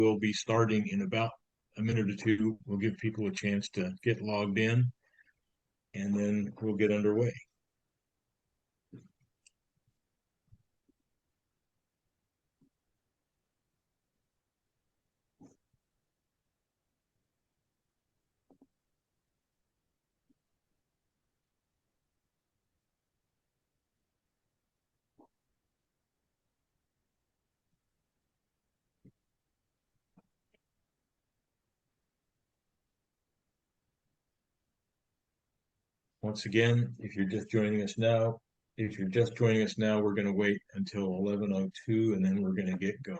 We'll be starting in about a minute or two. We'll give people a chance to get logged in, and then we'll get underway. Once again, if you're just joining us now, we're going to wait until 11:02, and then we're going to get going.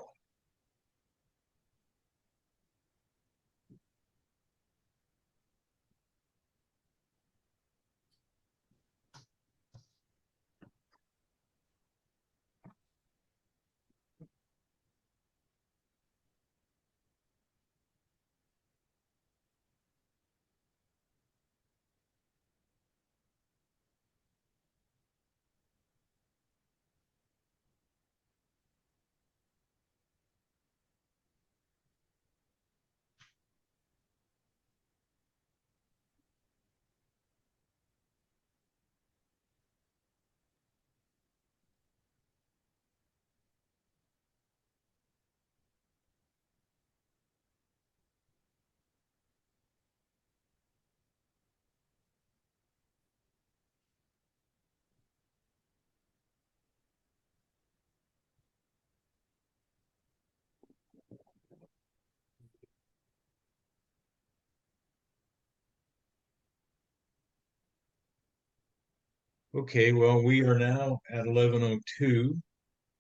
Okay, well, we are now at 11:02,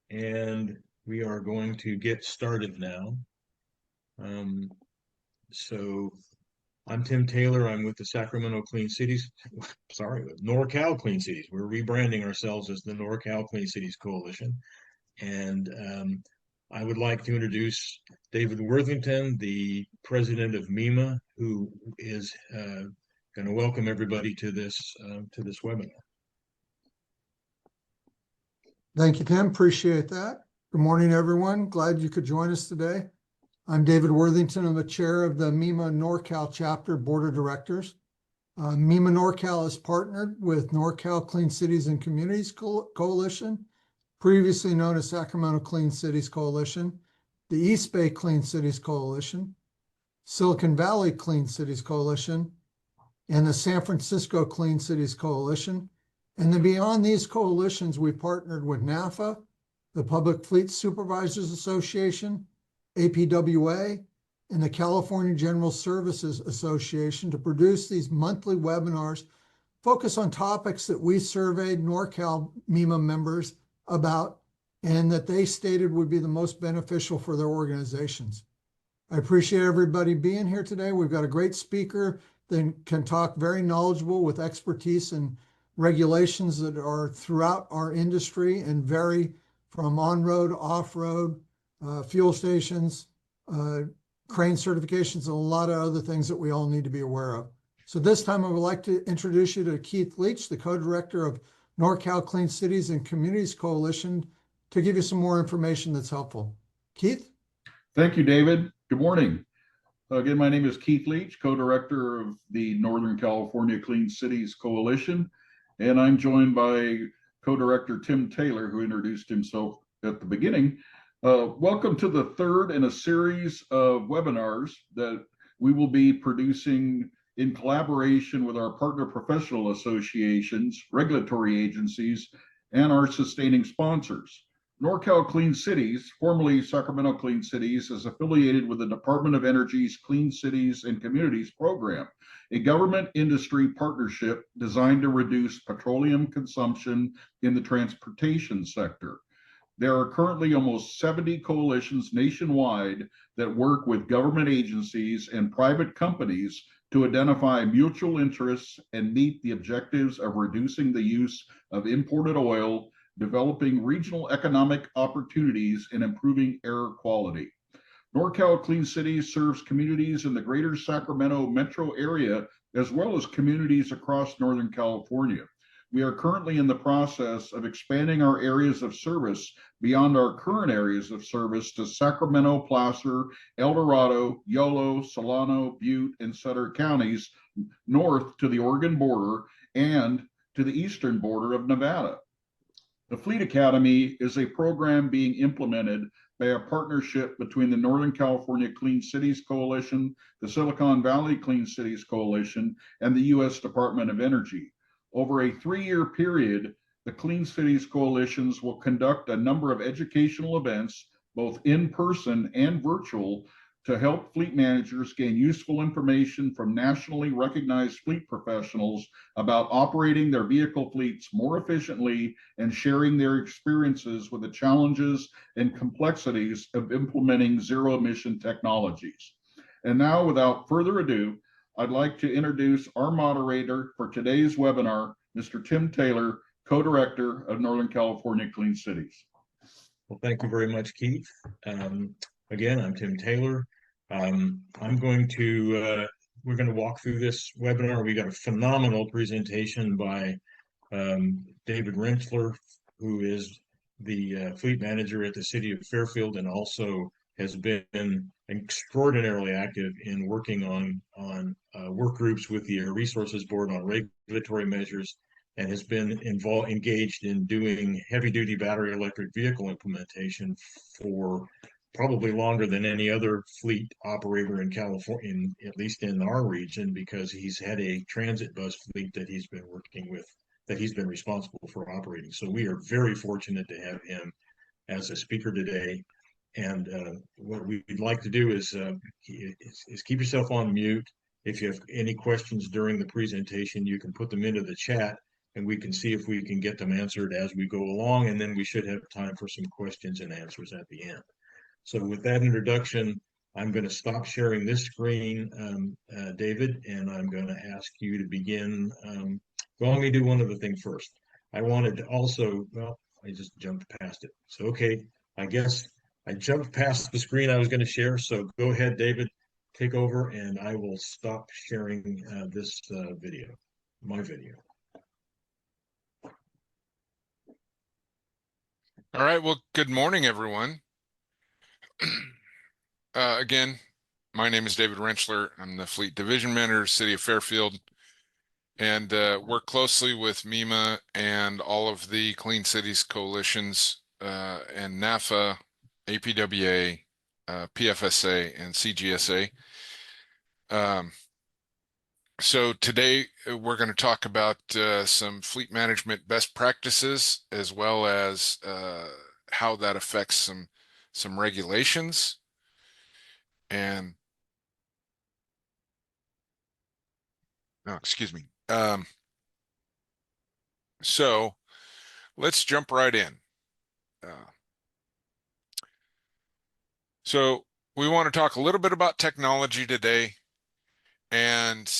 and we are going to get started now. So I'm Tim Taylor. I'm with the Sacramento Clean Cities, sorry, with NorCal Clean Cities. We're rebranding ourselves as the NorCal Clean Cities Coalition. And I would like to introduce David Worthington, the president of MEMA, who is going to welcome everybody to this webinar. Thank you, Tim. Appreciate that. Good morning, everyone. Glad you could join us today. I'm David Worthington. I'm the chair of the MEMA NorCal Chapter Board of Directors. MEMA NorCal is partnered with NorCal Clean Cities and Communities Coalition, previously known as Sacramento Clean Cities Coalition, the East Bay Clean Cities Coalition, Silicon Valley Clean Cities Coalition, and the San Francisco Clean Cities Coalition. And then beyond these coalitions, we partnered with NAFA, the Public Fleet Supervisors Association, APWA, and the California General Services Association to produce these monthly webinars focused on topics that we surveyed NorCal MEMA members about and that they stated would be the most beneficial for their organizations. I appreciate everybody being here today. We've got a great speaker that can talk very knowledgeable with expertise in regulations that are throughout our industry and vary from on-road, off-road, fuel stations, crane certifications, and a lot of other things that we all need to be aware of. So this time I would like to introduce you to Keith Leach, the co-director of NorCal Clean Cities and Communities Coalition, to give you some more information that's helpful. Keith? Thank you, David. Good morning. Again, my name is Keith Leach, co-director of the Northern California Clean Cities Coalition, and I'm joined by co-director Tim Taylor, who introduced himself at the beginning. Welcome to the third in a series of webinars that we will be producing in collaboration with our partner professional associations, regulatory agencies, and our sustaining sponsors. NorCal Clean Cities, formerly Sacramento Clean Cities, is affiliated with the Department of Energy's Clean Cities and Communities program, a government industry partnership designed to reduce petroleum consumption in the transportation sector. There are currently almost 70 coalitions nationwide that work with government agencies and private companies to identify mutual interests and meet the objectives of reducing the use of imported oil, developing regional economic opportunities, and improving air quality. NorCal Clean Cities serves communities in the greater Sacramento metro area, as well as communities across Northern California. we are currently in the process of expanding our areas of service beyond our current areas of service to Sacramento, Placer, El Dorado, Yolo, Solano, Butte, and Sutter counties, north to the Oregon border and to the eastern border of Nevada. The Fleet Academy is a program being implemented by a partnership between the Northern California Clean Cities Coalition, the Silicon Valley Clean Cities Coalition, and the U.S. Department of Energy. Over a 3-year period, the Clean Cities Coalitions will conduct a number of educational events, both in person and virtual, to help fleet managers gain useful information from nationally recognized fleet professionals about operating their vehicle fleets more efficiently and sharing their experiences with the challenges and complexities of implementing zero-emission technologies. And now, without further ado, I'd like to introduce our moderator for today's webinar, Mr. Tim Taylor, Co-Director of Northern California Clean Cities. Well, thank you very much, Keith. Again, I'm Tim Taylor. We're going to walk through this webinar. We got a phenomenal presentation by David Rentschler, who is the fleet manager at the city of Fairfield and also has been extraordinarily active in working on work groups with the Air Resources Board on regulatory measures, and has been engaged in doing heavy-duty battery electric vehicle implementation for probably longer than any other fleet operator in California, at least in our region, because he's had a transit bus fleet that he's been working with, that he's been responsible for operating. So we are very fortunate to have him as a speaker today. And what we'd like to do is keep yourself on mute. If you have any questions during the presentation, you can put them into the chat, and we can see if we can get them answered as we go along. And then we should have time for some questions and answers at the end. So with that introduction, I'm going to stop sharing this screen, David, and I'm going to ask you to begin. Well, let me do one other thing first. I wanted to also, well, I just jumped past it. So, okay, I guess I jumped past the screen I was going to share. So go ahead, David, take over, and I will stop sharing this video, my video. All right, well, good morning, everyone. Again, my name is David Rentschler. I'm the Fleet Division Manager, City of Fairfield, and work closely with MEMA and all of the Clean Cities coalitions and NAFA, APWA, PFSA, and CGSA. So today we're going to talk about some fleet management best practices, as well as how that affects some regulations. And no, excuse me. So let's jump right in. So we want to talk a little bit about technology today and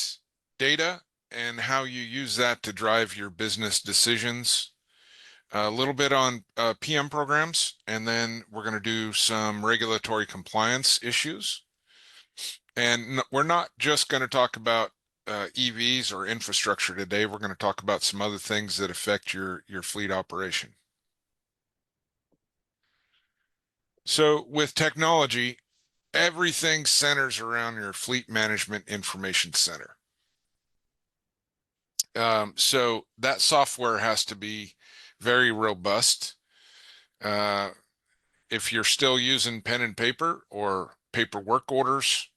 data and how you use that to drive your business decisions. A little bit on PM programs, and then we're going to do some regulatory compliance issues. And we're not just going to talk about EVs or infrastructure today. We're going to talk about some other things that affect your fleet operation. So with technology, everything centers around your fleet management information center. So that software has to be very robust. If you're still using pen and paper or paper work orders,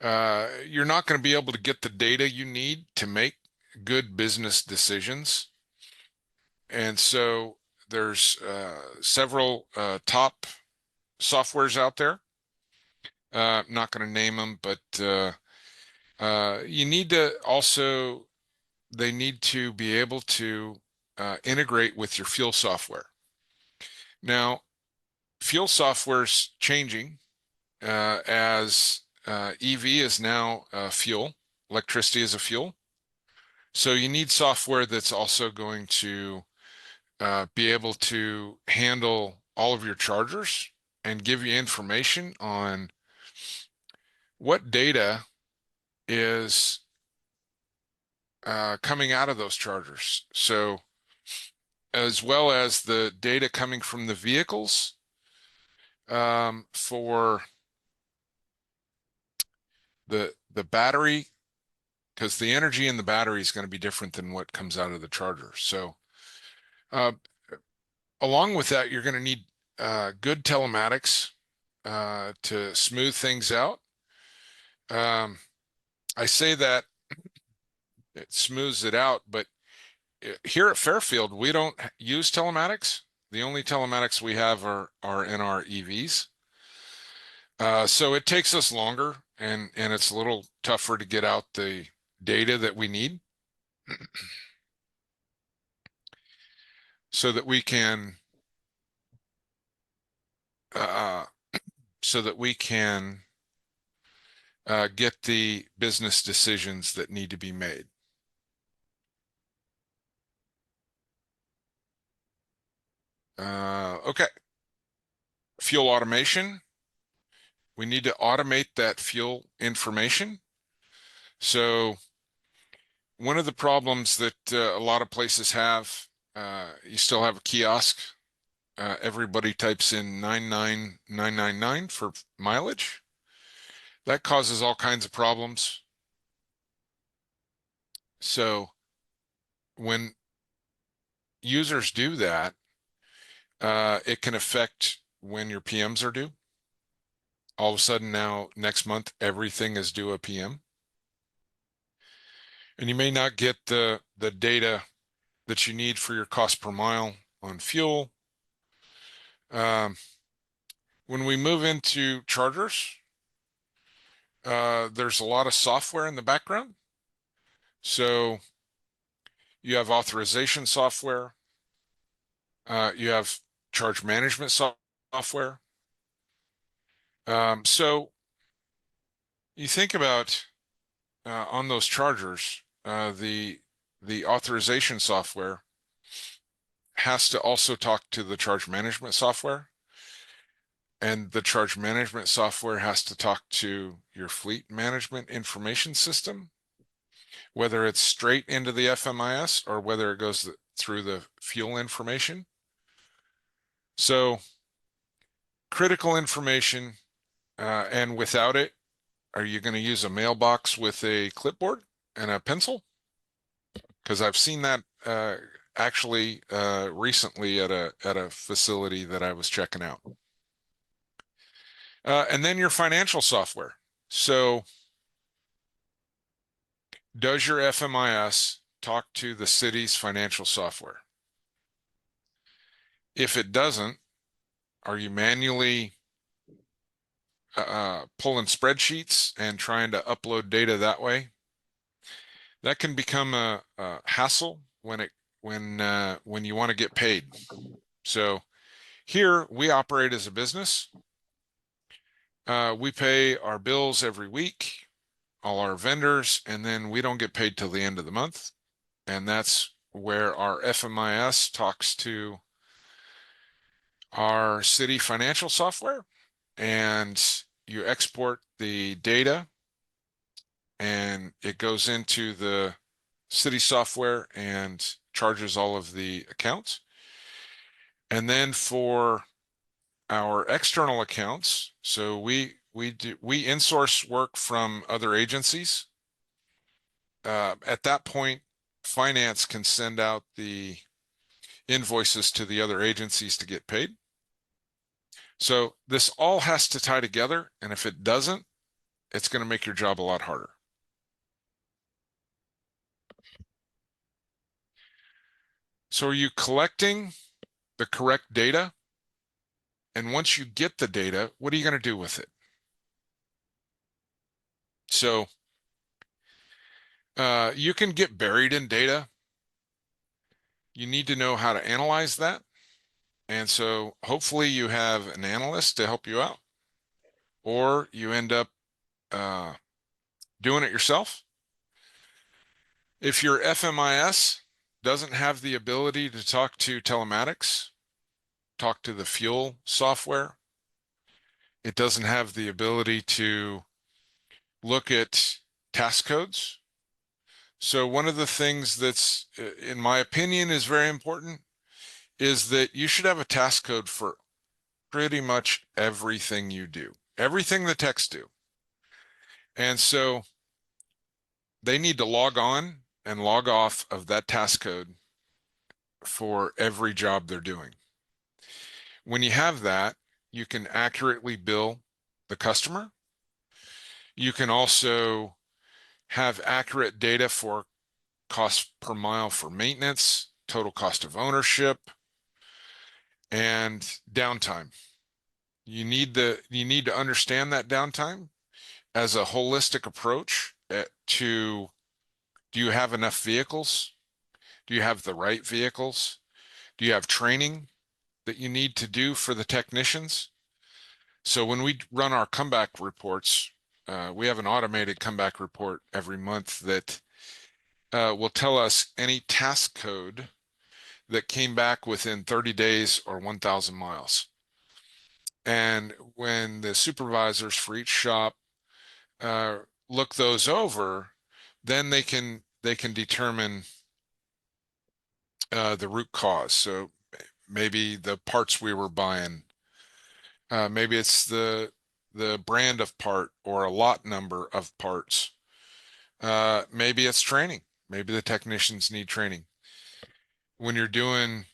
you're not going to be able to get the data you need to make good business decisions. And so there's several top softwares out there. I'm not going to name them, but you need to also, they need to be able to integrate with your fuel software. Now, fuel software is changing as EV is now fuel, electricity is a fuel. So you need software that's also going to be able to handle all of your chargers and give you information on what data is coming out of those chargers. So as well as the data coming from the vehicles for the battery, because the energy in the battery is going to be different than what comes out of the charger. So along with that, you're going to need good telematics to smooth things out. I say that it smooths it out, but here at Fairfield, we don't use telematics. The only telematics we have are in our EVs. So it takes us longer, and it's a little tougher to get out the data that we need so that we can get the business decisions that need to be made. Okay. Fuel automation. We need to automate that fuel information. So one of the problems that a lot of places have, you still have a kiosk. Everybody types in 99999 for mileage. That causes all kinds of problems. So when users do that, it can affect when your PMs are due. All of a sudden now, next month, everything is due a PM. And you may not get the data that you need for your cost per mile on fuel. When we move into chargers, there's a lot of software in the background. So you have authorization software. You have charge management software. So you think about on those chargers, the authorization software has to also talk to the charge management software, and the charge management software has to talk to your fleet management information system, whether it's straight into the FMIS or whether it goes through the fuel information. So critical information, and without it, are you going to use a mailbox with a clipboard and a pencil? Because I've seen that actually recently at a facility that I was checking out. And then your financial software. So does your FMIS talk to the city's financial software? If it doesn't, are you manually pulling spreadsheets and trying to upload data that way? That can become a hassle when you want to get paid. So here we operate as a business. We pay our bills every week, all our vendors, and then we don't get paid till the end of the month. And that's where our FMIS talks to our city financial software, and you export the data and it goes into the city software and charges all of the accounts. And then for our external accounts, so we insource work from other agencies. At that point, finance can send out the invoices to the other agencies to get paid. So this all has to tie together, and if it doesn't, it's going to make your job a lot harder. So are you collecting the correct data? And once you get the data, what are you going to do with it? So you can get buried in data. You need to know how to analyze that. And so hopefully you have an analyst to help you out, or you end up doing it yourself. If your FMIS doesn't have the ability to talk to telematics, talk to the fuel software, it doesn't have the ability to look at task codes. So one of the things that's, in my opinion, is very important is that you should have a task code for pretty much everything you do, everything the techs do. And so they need to log on and log off of that task code for every job they're doing. When you have that, you can accurately bill the customer. You can also have accurate data for cost per mile for maintenance, total cost of ownership, and downtime. You need to understand that downtime as a holistic approach to, do you have enough vehicles? Do you have the right vehicles? Do you have training that you need to do for the technicians? So when we run our comeback reports, we have an automated comeback report every month that will tell us any task code that came back within 30 days or 1,000 miles. And when the supervisors for each shop look those over, then they can determine the root cause. So maybe the parts we were buying, maybe it's the brand of part or a lot number of parts. Maybe it's training. Maybe the technicians need training. When you're doing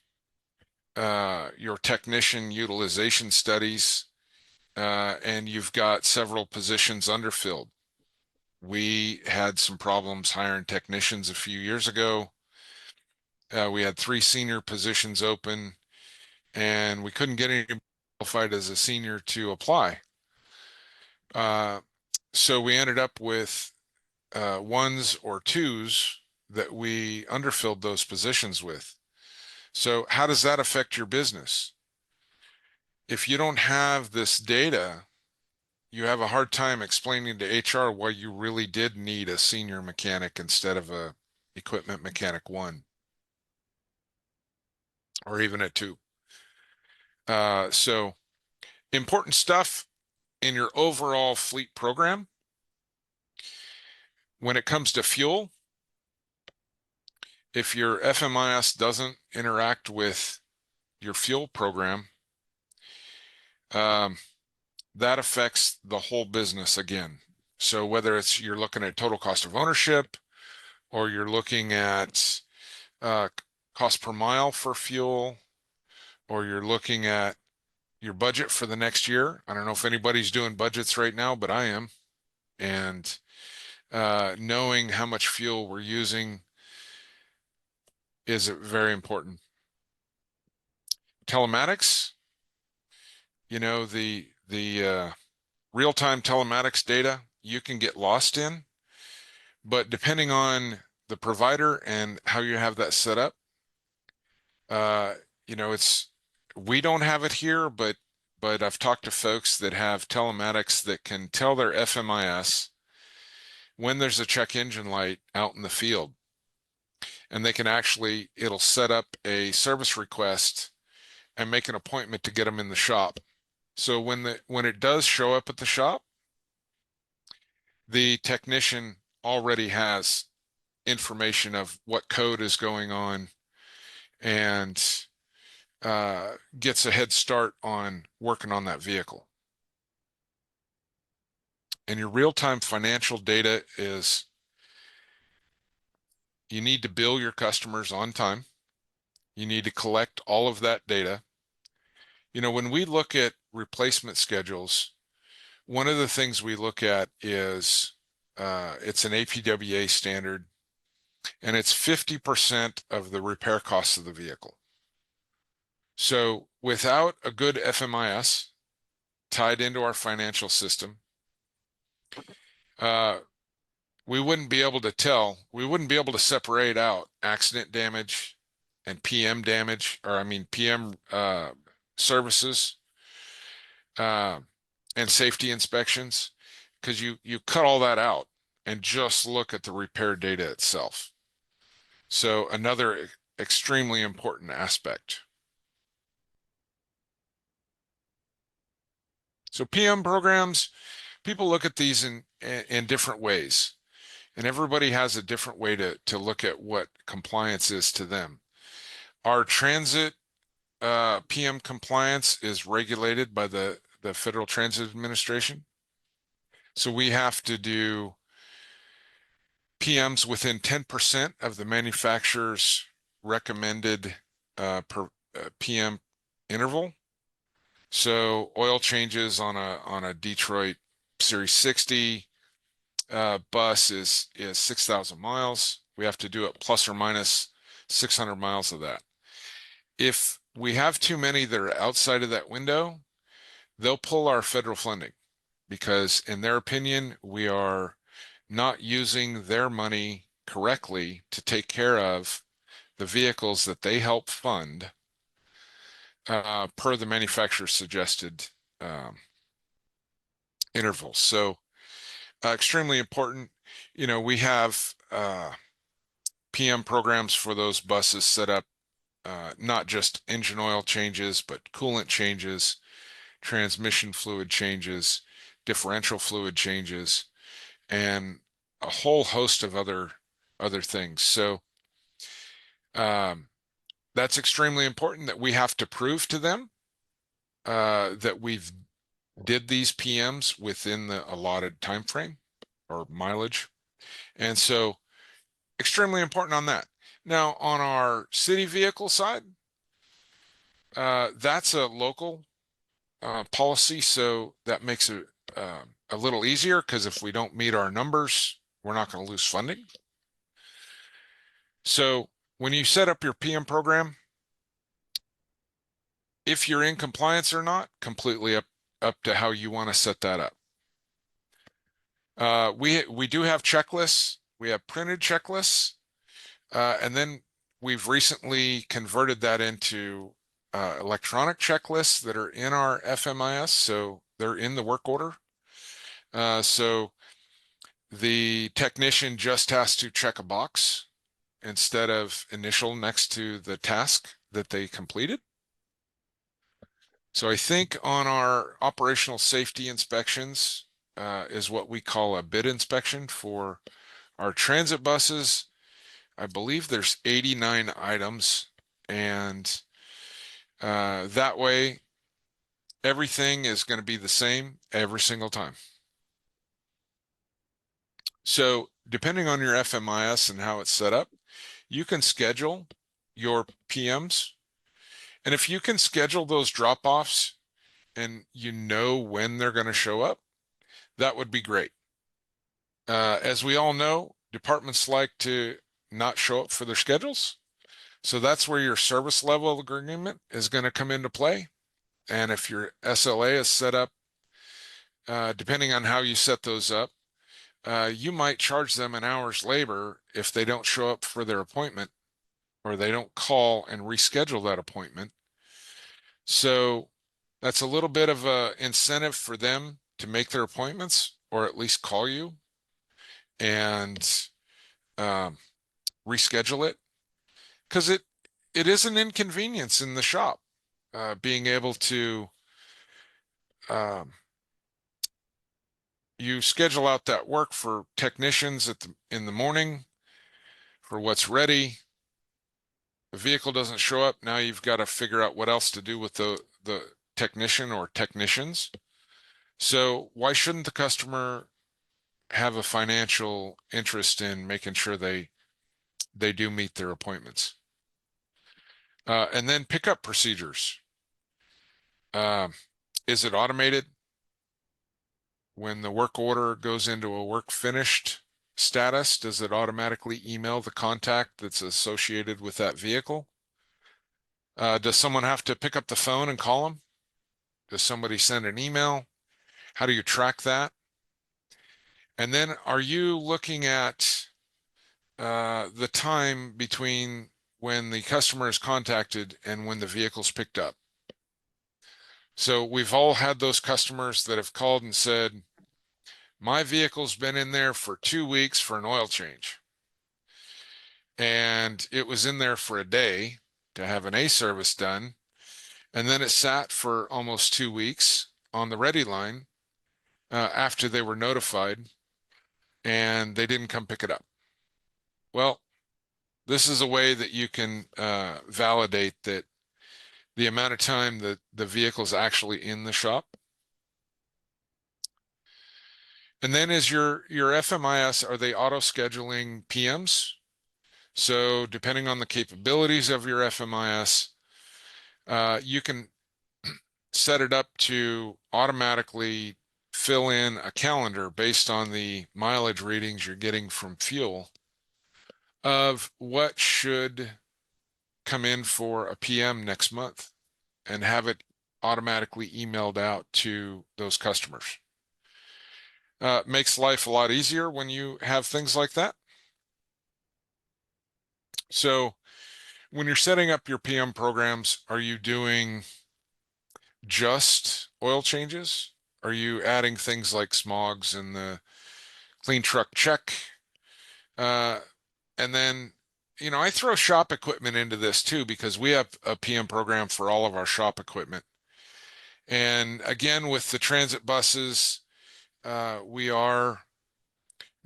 your technician utilization studies, and you've got several positions underfilled. We had some problems hiring technicians a few years ago. We had 3 senior positions open, and we couldn't get anybody qualified as a senior to apply. So we ended up with 1s or 2s that we underfilled those positions with. So how does that affect your business? If you don't have this data, you have a hard time explaining to HR why you really did need a senior mechanic instead of a equipment mechanic 1 or even a 2. So important stuff in your overall fleet program. When it comes to fuel, if your FMIS doesn't interact with your fuel program, that affects the whole business again. So whether it's you're looking at total cost of ownership, or you're looking at cost per mile for fuel, or you're looking at your budget for the next year. I don't know if anybody's doing budgets right now, but I am. And knowing how much fuel we're using is very important. Telematics, you know, the real-time telematics data you can get lost in, but depending on the provider and how you have that set up, you know, we don't have it here, but I've talked to folks that have telematics that can tell their FMIS when there's a check engine light out in the field, and they can actually, it'll set up a service request and make an appointment to get them in the shop. So when it does show up at the shop, the technician already has information of what code is going on, and gets a head start on working on that vehicle. And your real-time financial data is, you need to bill your customers on time. You need to collect all of that data. You know, when we look at replacement schedules, one of the things we look at is it's an APWA standard, and it's 50% of the repair costs of the vehicle. So without a good FMIS tied into our financial system, we wouldn't be able to separate out accident damage and PM damage, or I mean PM services and safety inspections, because you cut all that out and just look at the repair data itself. So another extremely important aspect. So PM programs, people look at these in different ways. and everybody has a different way to look at what compliance is to them. Our transit PM compliance is regulated by the Federal Transit Administration. So we have to do PMs within 10% of the manufacturer's recommended PM interval. So oil changes on a Detroit Series 60 bus is 6,000 miles. We have to do it plus or minus 600 miles of that. If we have too many that are outside of that window, they'll pull our federal funding because in their opinion, we are not using their money correctly to take care of the vehicles that they help fund per the manufacturer's suggested intervals. So extremely important. You know, we have PM programs for those buses set up, not just engine oil changes, but coolant changes, transmission fluid changes, differential fluid changes, and a whole host of other things. So that's extremely important that we have to prove to them that we've did these PMs within the allotted time frame or mileage. And so extremely important on that. Now on our city vehicle side, that's a local policy, so that makes it a little easier because if we don't meet our numbers, we're not going to lose funding. So when you set up your PM program, if you're in compliance or not, completely up to how you want to set that up. We do have checklists. We have printed checklists, and then we've recently converted that into electronic checklists that are in our FMIS, so they're in the work order. So the technician just has to check a box instead of initial next to the task that they completed. So I think on our operational safety inspections is what we call a bid inspection for our transit buses. I believe there's 89 items, and that way everything is going to be the same every single time. So depending on your FMIS and how it's set up, you can schedule your PMs. And if you can schedule those drop-offs and you know when they're going to show up, that would be great. As we all know, departments like to not show up for their schedules. So that's where your service level agreement is going to come into play. And if your SLA is set up, depending on how you set those up, you might charge them an hour's labor if they don't show up for their appointment or they don't call and reschedule that appointment. So that's a little bit of an incentive for them to make their appointments or at least call you and reschedule it, because it is an inconvenience in the shop, being able to you schedule out that work for technicians in the morning for what's ready. The vehicle doesn't show up. Now you've got to figure out what else to do with the technician or technicians. So why shouldn't the customer have a financial interest in making sure they do meet their appointments? And then pickup procedures. Is it automated? When the work order goes into a work finished status, does it automatically email the contact that's associated with that vehicle? Does someone have to pick up the phone and call them? Does somebody send an email? How do you track that? And then are you looking at the time between when the customer is contacted and when the vehicle's picked up? So we've all had those customers that have called and said, my vehicle's been in there for 2 weeks for an oil change. And it was in there for a day to have an A service done. And then it sat for almost 2 weeks on the ready line after they were notified. and they didn't come pick it up. Well, this is a way that you can validate that the amount of time that the vehicle is actually in the shop. And then is your FMIS, are they auto scheduling PMs? So depending on the capabilities of your FMIS, you can set it up to automatically fill in a calendar based on the mileage readings you're getting from fuel of what should come in for a PM next month, and have it automatically emailed out to those customers. Makes life a lot easier when you have things like that. So when you're setting up your PM programs, are you doing just oil changes? Are you adding things like smogs and the clean truck check? And then, I throw shop equipment into this too, because we have a PM program for all of our shop equipment. And again, with the transit buses, we are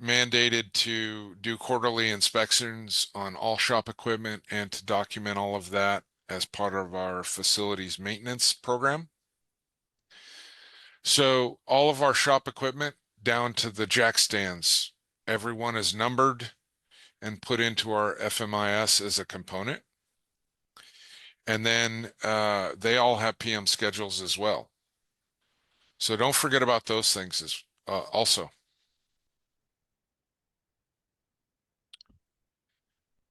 mandated to do quarterly inspections on all shop equipment and to document all of that as part of our facilities maintenance program. So all of our shop equipment down to the jack stands, everyone is numbered and put into our FMIS as a component. And then they all have PM schedules as well. So don't forget about those things as also.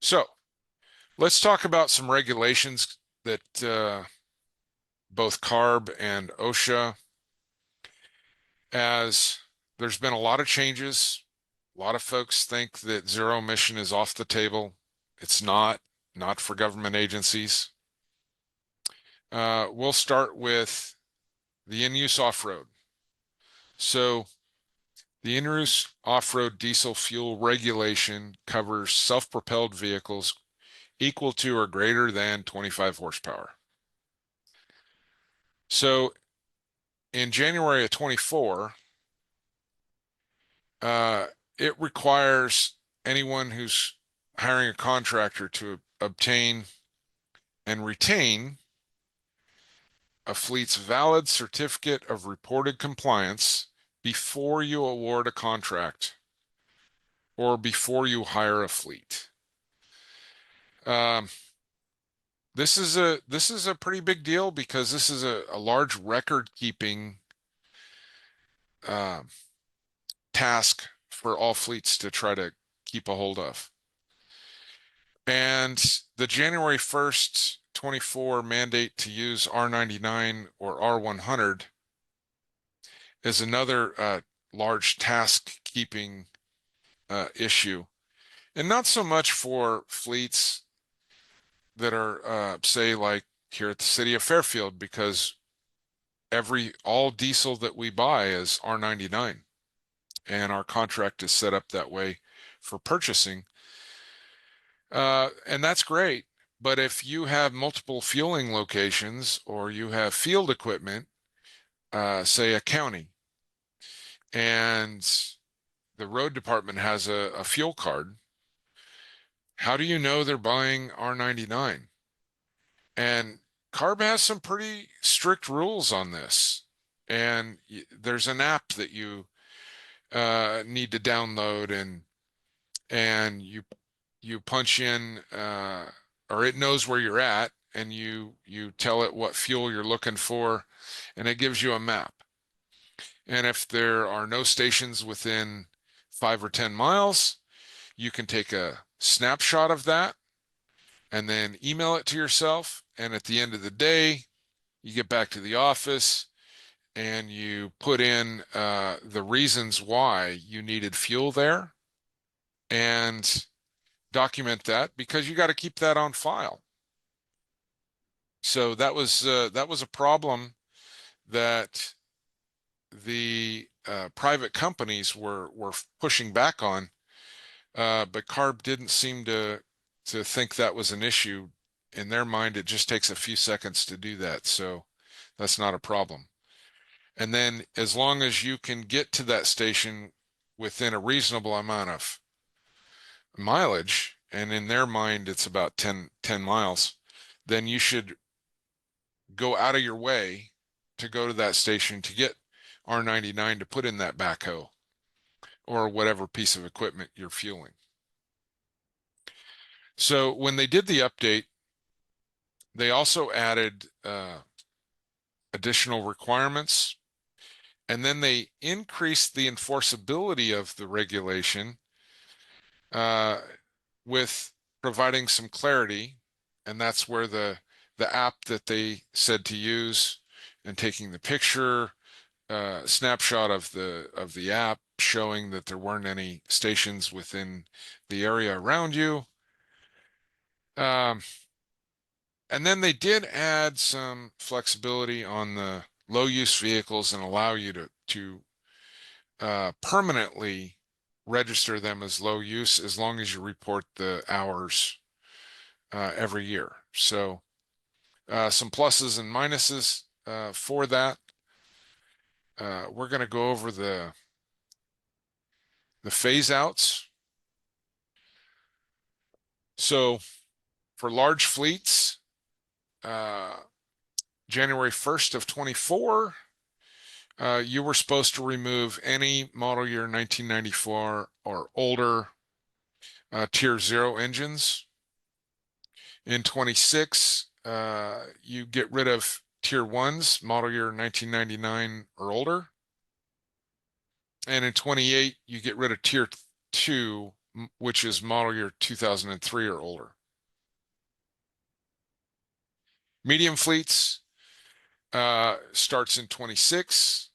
So let's talk about some regulations that both CARB and OSHA, as there's been a lot of changes. A lot of folks think that zero emission is off the table. It's not for government agencies. We'll start with the in-use off-road. So the in-use off-road diesel fuel regulation covers self-propelled vehicles equal to or greater than 25 horsepower. So in January of 24, it requires anyone who's hiring a contractor to obtain and retain a fleet's valid certificate of reported compliance before you award a contract or before you hire a fleet. This is a pretty big deal, because this is a large record keeping task for all fleets to try to keep a hold of. And the January 1st, 24 mandate to use R99 or R100 is another large task keeping issue. And not so much for fleets that are, say, like here at the city of Fairfield, because all diesel that we buy is R99, and our contract is set up that way for purchasing. And that's great. But if you have multiple fueling locations, or you have field equipment, say a county, and the road department has a fuel card, how do you know they're buying R99? And CARB has some pretty strict rules on this. And there's an app that you need to download, and you punch in, or it knows where you're at, and you tell it what fuel you're looking for, and it gives you a map. And if there are no stations within 5 or 10 miles, you can take a snapshot of that and then email it to yourself. And at the end of the day, you get back to the office and you put in the reasons why you needed fuel there, and document that, because you got to keep that on file. So that was a problem that the private companies were pushing back on, but CARB didn't seem to think that was an issue. In their mind, it just takes a few seconds to do that, so that's not a problem. And then as long as you can get to that station within a reasonable amount of mileage, and in their mind it's about 10 miles, then you should go out of your way to go to that station to get R99 to put in that backhoe or whatever piece of equipment you're fueling. So when they did the update, they also added additional requirements, and then they increased the enforceability of the regulation with providing some clarity, and that's where the app that they said to use and taking the picture snapshot of the app showing that there weren't any stations within the area around you. And then they did add some flexibility on the low use vehicles and allow you to permanently register them as low use as long as you report the hours every year. So some pluses and minuses for that. We're going to go over the phase outs. So for large fleets, January 1st of 24, you were supposed to remove any model year 1994 or older tier 0 engines. In 26, you get rid of tier 1s, model year 1999 or older. And in 28, you get rid of tier 2, which is model year 2003 or older. Medium fleets starts in 26,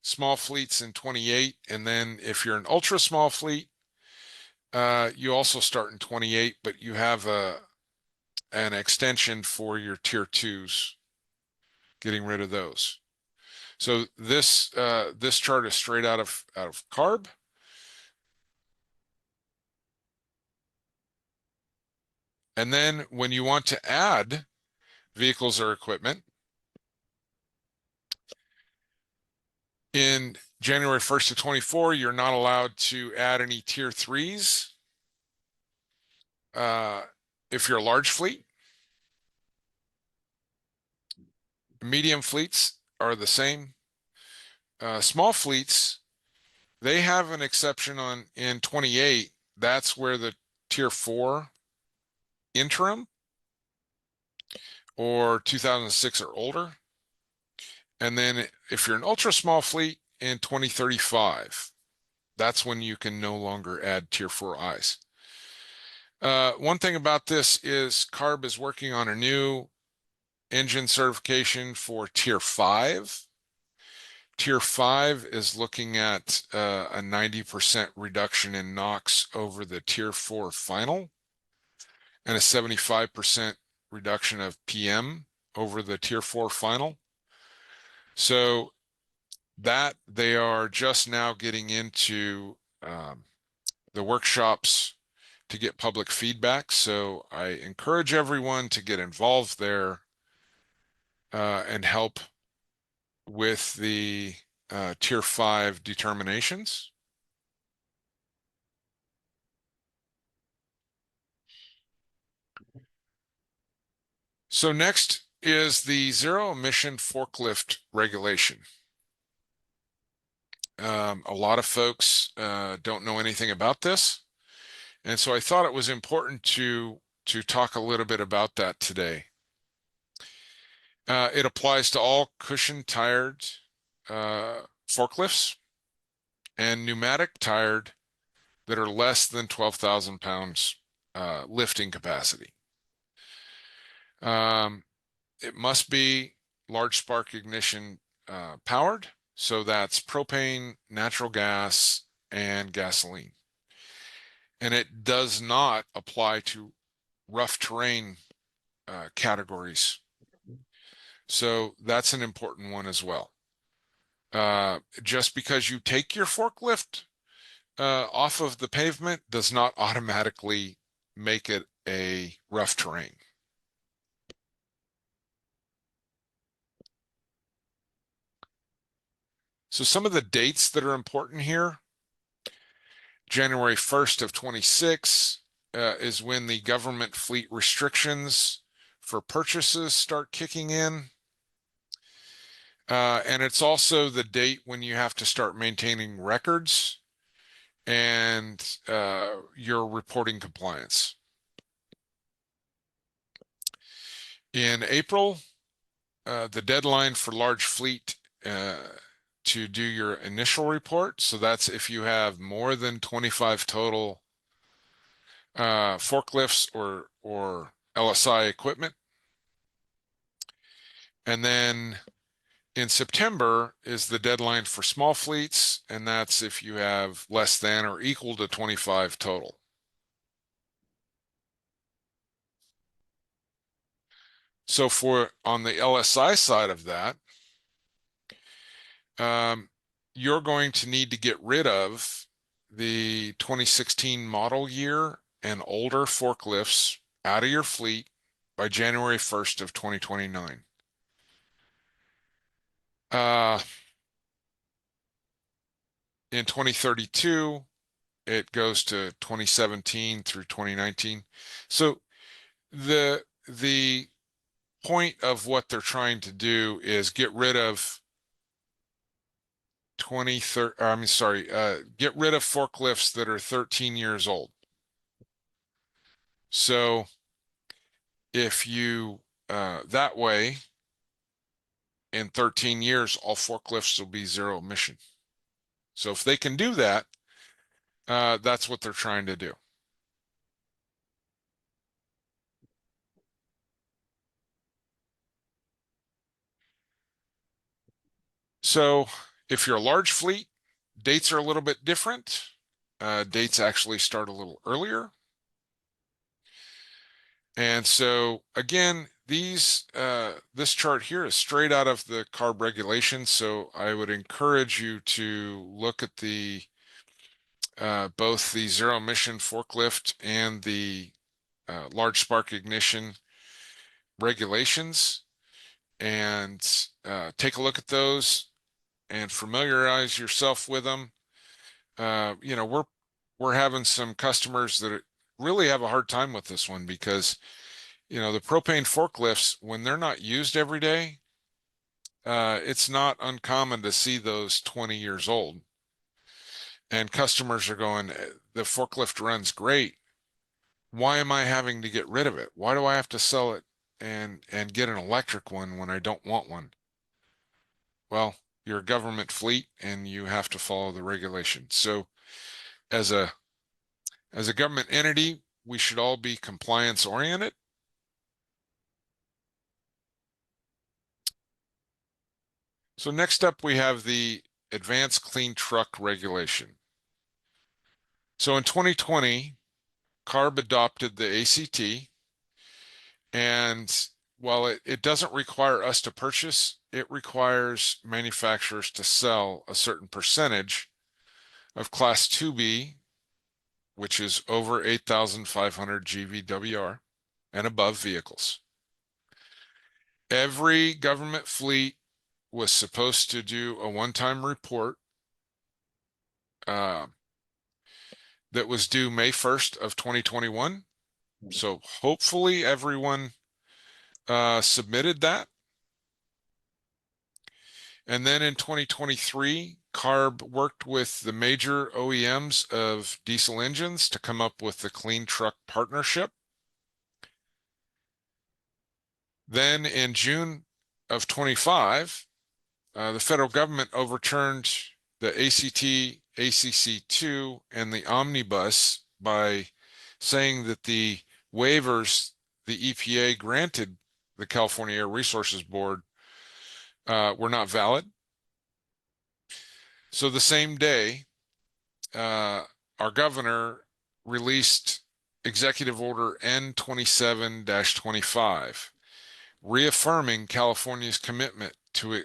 small fleets in 28, and then if you're an ultra small fleet, you also start in 28, but you have an extension for your tier 2s, getting rid of those. So this chart is straight out of CARB. And then when you want to add vehicles or equipment, in January 1st of 24, you're not allowed to add any tier 3s. If you're a large fleet, medium fleets are the same. Small fleets, they have an exception in 28. That's where the tier 4 interim or 2006 or older. And then if you're an ultra small fleet in 2035, that's when you can no longer add tier 4 eyes. One thing about this is CARB is working on a new engine certification for tier 5. Tier 5 is looking at a 90% reduction in NOx over the tier 4 final and a 75% reduction of PM over the tier 4 final. So that they are just now getting into the workshops to get public feedback. So I encourage everyone to get involved there and help with the tier 5 determinations. So next is the zero emission forklift regulation. A lot of folks don't know anything about this. And so I thought it was important to talk a little bit about that today. It applies to all cushion-tired forklifts and pneumatic-tired that are less than 12,000 pounds lifting capacity. It must be large spark ignition powered, so that's propane, natural gas, and gasoline. And it does not apply to rough terrain categories. So that's an important one as well. Just because you take your forklift off of the pavement does not automatically make it a rough terrain. So some of the dates that are important here, January 1st of 26 is when the government fleet restrictions for purchases start kicking in. And it's also the date when you have to start maintaining records and your reporting compliance. In April, the deadline for large fleet to do your initial report. So that's if you have more than 25 total forklifts or LSI equipment. And then in September is the deadline for small fleets, and that's if you have less than or equal to 25 total. So for on the LSI side of that, you're going to need to get rid of the 2016 model year and older forklifts out of your fleet by January 1st of 2029. In 2032, it goes to 2017 through 2019. So the point of what they're trying to do is get rid of get rid of forklifts that are 13 years old. So if you that way in 13 years all forklifts will be zero emission. So if they can do that, that's what they're trying to do. So if you're a large fleet, dates are a little bit different. Dates actually start a little earlier. And so again, this chart here is straight out of the CARB regulations. So I would encourage you to look at the both the zero emission forklift and the large spark ignition regulations and take a look at those and familiarize yourself with them. You know, we're having some customers that really have a hard time with this one because, you know, the propane forklifts, when they're not used every day, it's not uncommon to see those 20 years old. And customers are going, the forklift runs great. Why am I having to get rid of it? Why do I have to sell it and get an electric one when I don't want one? Well, you're a government fleet and you have to follow the regulations. So as a government entity, we should all be compliance oriented. So next up, we have the Advanced Clean Truck Regulation. So in 2020, CARB adopted the ACT, and while it doesn't require us to purchase, it requires manufacturers to sell a certain percentage of Class 2B, which is over 8,500 GVWR and above vehicles. Every government fleet was supposed to do a one-time report that was due May 1st of 2021. So hopefully everyone submitted that. And then in 2023, CARB worked with the major OEMs of diesel engines to come up with the Clean Truck Partnership. Then in June of 25, the federal government overturned the ACT, ACC2, and the Omnibus by saying that the waivers the EPA granted the California Air Resources Board were not valid. So the same day, our governor released Executive Order N27-25, reaffirming California's commitment to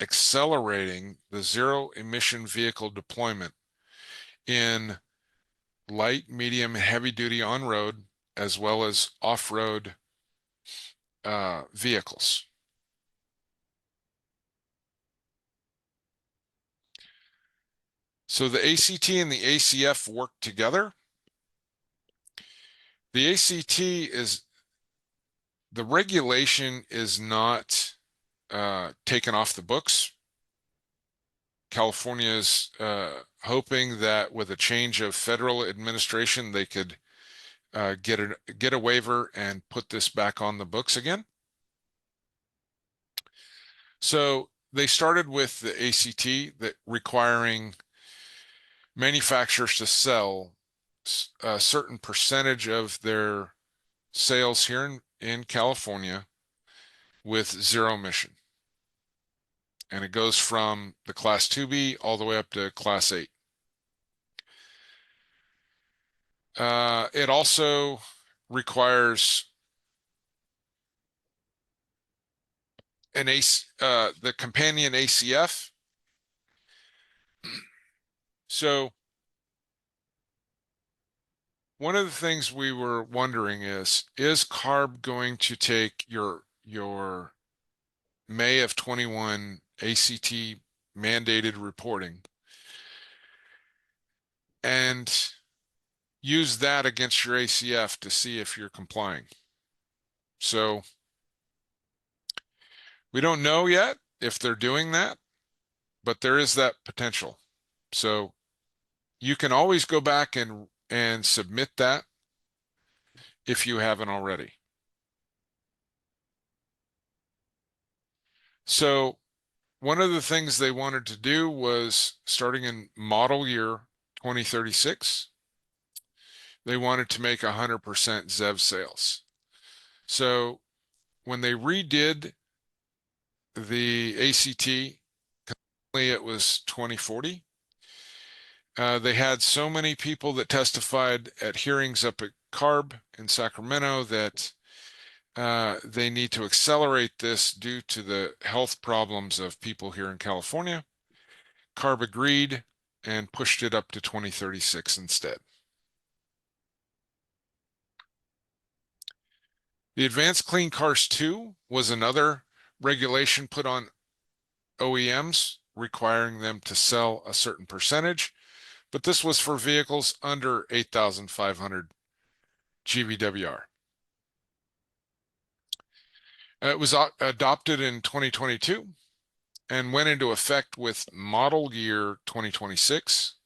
accelerating the zero emission vehicle deployment in light, medium, and heavy duty on-road as well as off-road vehicles. So the ACT and the ACF work together. The ACT is, the regulation is not taken off the books. California is hoping that with a change of federal administration, they could get a waiver and put this back on the books again. So they started with the ACT, that requiring manufacturers to sell a certain percentage of their sales here in California with zero emission. And it goes from the Class 2B all the way up to Class 8. It also requires the companion ACF. So one of the things we were wondering is CARB going to take your May of 21 ACT mandated reporting and use that against your ACF to see if you're complying? So we don't know yet if they're doing that, but there is that potential. So you can always go back and submit that if you haven't already. So one of the things they wanted to do was, starting in model year 2036, they wanted to make 100% ZEV sales. So when they redid the ACT, it was 2040. They had so many people that testified at hearings up at CARB in Sacramento that they need to accelerate this due to the health problems of people here in California. CARB agreed and pushed it up to 2036 instead. The Advanced Clean Cars 2 was another regulation put on OEMs requiring them to sell a certain percentage, but this was for vehicles under 8,500 GVWR. It was adopted in 2022 and went into effect with model year 2026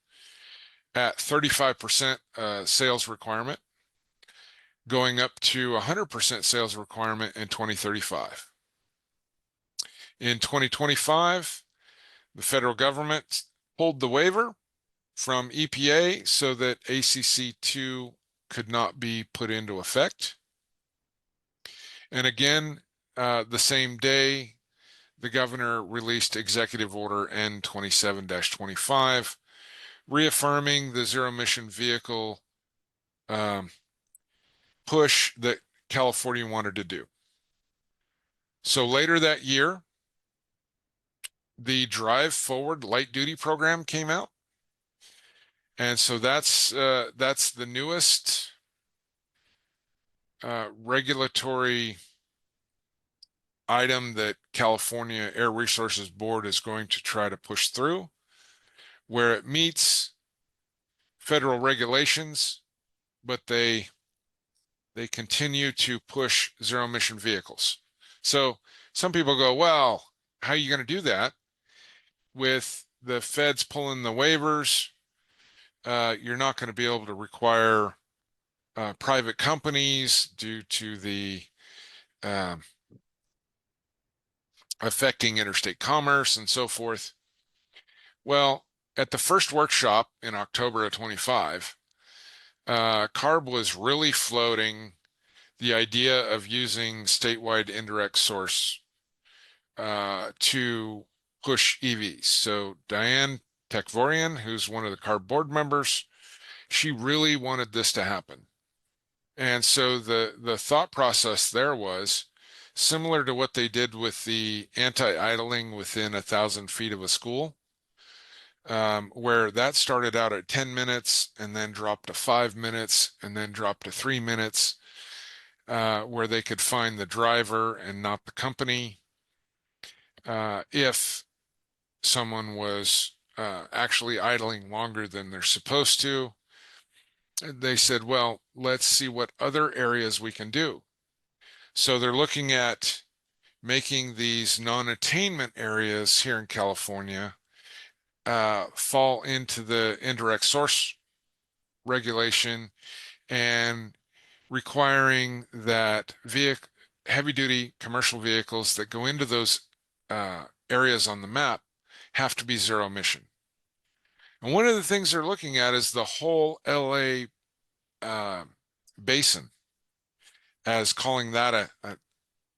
at 35% sales requirement, going up to 100% sales requirement in 2035. In 2025, the federal government pulled the waiver from EPA so that ACC2 could not be put into effect. And again, the same day, the governor released Executive Order N27-25, reaffirming the zero emission vehicle push that California wanted to do. So later that year, the Drive Forward light duty program came out. And so that's the newest regulatory item that California Air Resources Board is going to try to push through, where it meets federal regulations, but they continue to push zero emission vehicles. So some people go, well, how are you going to do that with the feds pulling the waivers? You're not going to be able to require private companies due to the affecting interstate commerce and so forth. Well, at the first workshop in October of 25, CARB was really floating the idea of using statewide indirect source to push EVs. So Diane Tekvorian, who's one of the CARB board members, she really wanted this to happen. And so the thought process there was similar to what they did with the anti-idling within 1,000 feet of a school, where that started out at 10 minutes and then dropped to 5 minutes and then dropped to 3 minutes, where they could find the driver and not the company if someone was actually idling longer than they're supposed to. And they said, well, let's see what other areas we can do. So they're looking at making these non-attainment areas here in California fall into the indirect source regulation and requiring that heavy-duty commercial vehicles that go into those areas on the map have to be zero emission. And one of the things they're looking at is the whole LA basin, as calling that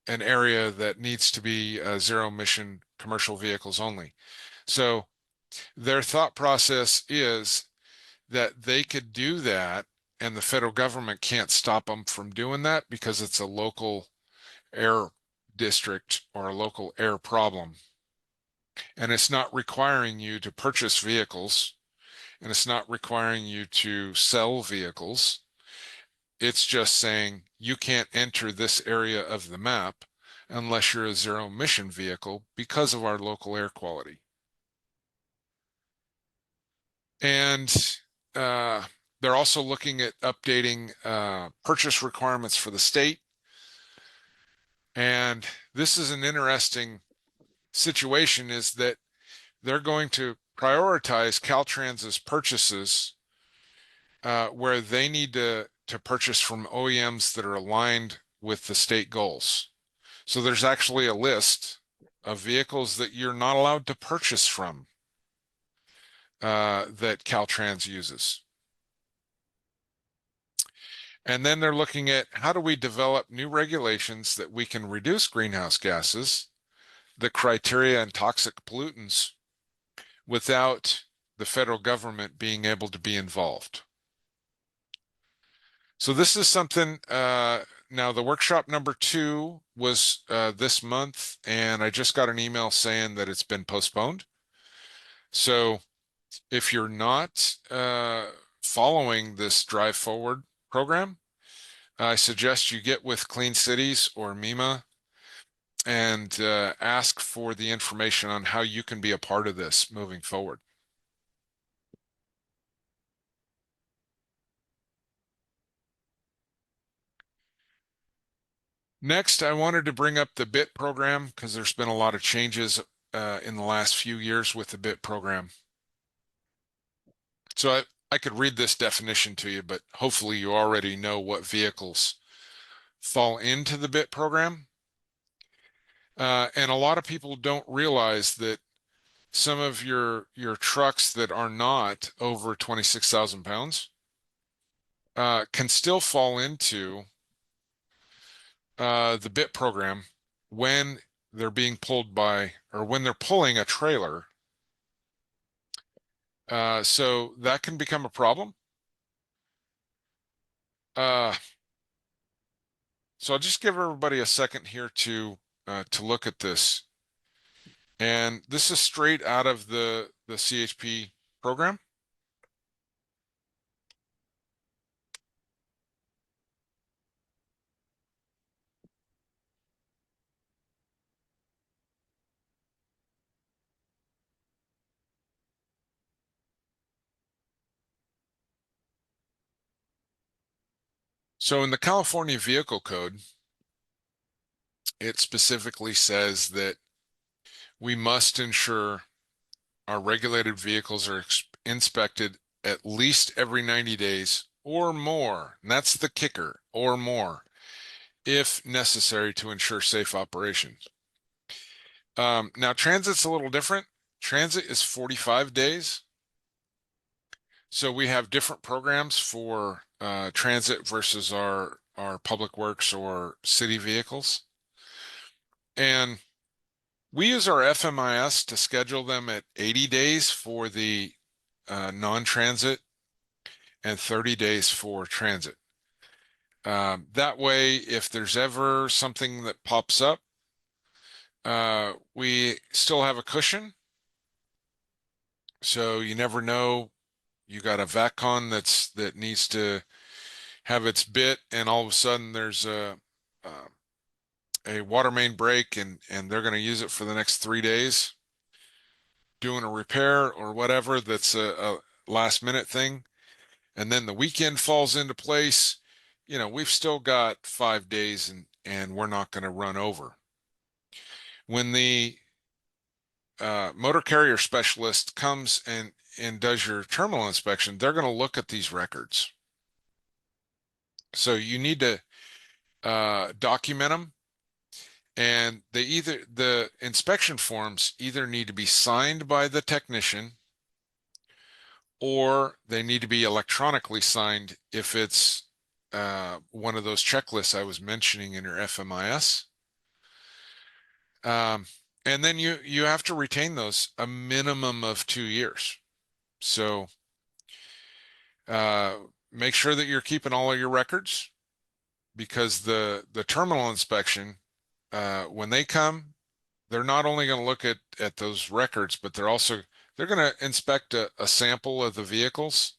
an area that needs to be zero emission commercial vehicles only. So their thought process is that they could do that and the federal government can't stop them from doing that because it's a local air district or a local air problem. And it's not requiring you to purchase vehicles, and it's not requiring you to sell vehicles. It's just saying you can't enter this area of the map unless you're a zero emission vehicle because of our local air quality. And they're also looking at updating purchase requirements for the state. And this is an interesting situation, is that they're going to prioritize Caltrans's purchases where they need to purchase from OEMs that are aligned with the state goals. So there's actually a list of vehicles that you're not allowed to purchase from that Caltrans uses. And then they're looking at how do we develop new regulations that we can reduce greenhouse gases, the criteria and toxic pollutants, without the federal government being able to be involved. So this is something, now the workshop number 2 was this month, and I just got an email saying that it's been postponed. So if you're not following this Drive Forward program, I suggest you get with Clean Cities or MEMA and ask for the information on how you can be a part of this moving forward. Next, I wanted to bring up the BIT program because there's been a lot of changes in the last few years with the BIT program. So I could read this definition to you, but hopefully you already know what vehicles fall into the BIT program. And a lot of people don't realize that some of your trucks that are not over 26,000 pounds can still fall into the BIT program when they're being pulled by, or when they're pulling a trailer. So that can become a problem. So I'll just give everybody a second here to look at this. And this is straight out of the CHP program. So in the California Vehicle Code, it specifically says that we must ensure our regulated vehicles are inspected at least every 90 days or more. And that's the kicker, or more, if necessary to ensure safe operations. Now, transit's a little different. Transit is 45 days. So we have different programs for transit versus our public works or city vehicles. And we use our FMIS to schedule them at 80 days for the non-transit and 30 days for transit. That way, if there's ever something that pops up, we still have a cushion. So you never know. You got a VACCON that needs to have its bit, and all of a sudden there's a water main break, and they're going to use it for the next 3 days. doing a repair or whatever that's a last minute thing, and then the weekend falls into place, we've still got 5 days and we're not going to run over. When the motor carrier specialist comes and does your terminal inspection, they're going to look at these records. So you need to document them, and the inspection forms either need to be signed by the technician or they need to be electronically signed if it's one of those checklists I was mentioning in your FMIS. And then you have to retain those a minimum of 2 years. So make sure that you're keeping all of your records, because the terminal inspection, when they come, they're not only going to look at those records, but they're going to inspect a sample of the vehicles.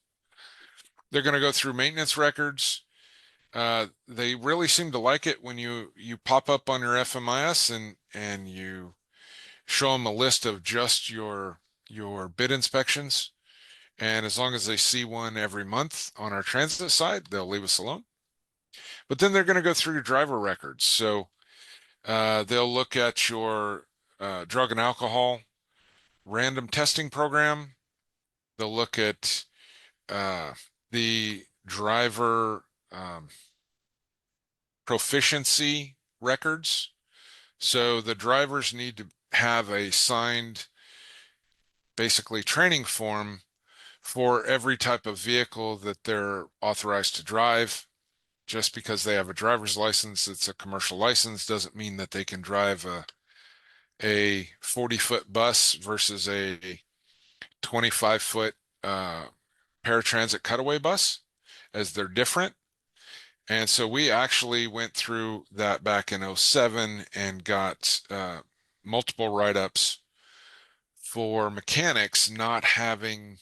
They're going to go through maintenance records. They really seem to like it when you pop up on your FMIS and you show them a list of just your bid inspections. And as long as they see one every month on our transit side, they'll leave us alone. But then they're going to go through your driver records. So they'll look at your drug and alcohol random testing program. They'll look at the driver proficiency records. So the drivers need to have a signed, basically, training form for every type of vehicle that they're authorized to drive. Just because they have a driver's license, it's a commercial license, doesn't mean that they can drive a 40-foot bus versus a 25-foot paratransit cutaway bus, as they're different. And so we actually went through that back in 2007 and got multiple write-ups for mechanics not having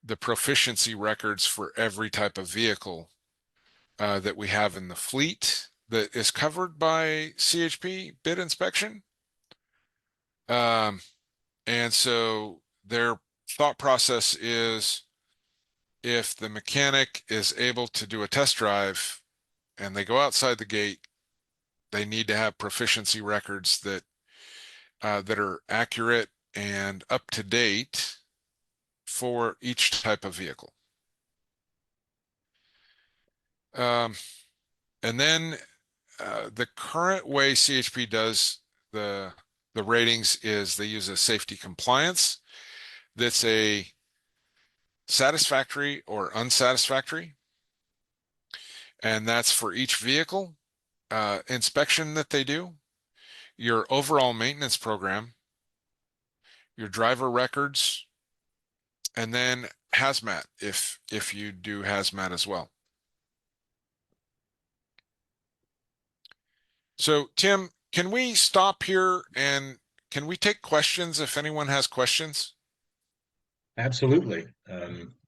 the proficiency records for every type of vehicle that we have in the fleet that is covered by CHP bid inspection. And so their thought process is, if the mechanic is able to do a test drive and they go outside the gate, they need to have proficiency records that are accurate and up to date for each type of vehicle. And then the current way CHP does the ratings is they use a safety compliance that's a satisfactory or unsatisfactory, and that's for each vehicle inspection that they do, your overall maintenance program, your driver records, and then hazmat if you do hazmat as well. So Tim, can we stop here and can we take questions if anyone has questions? Absolutely.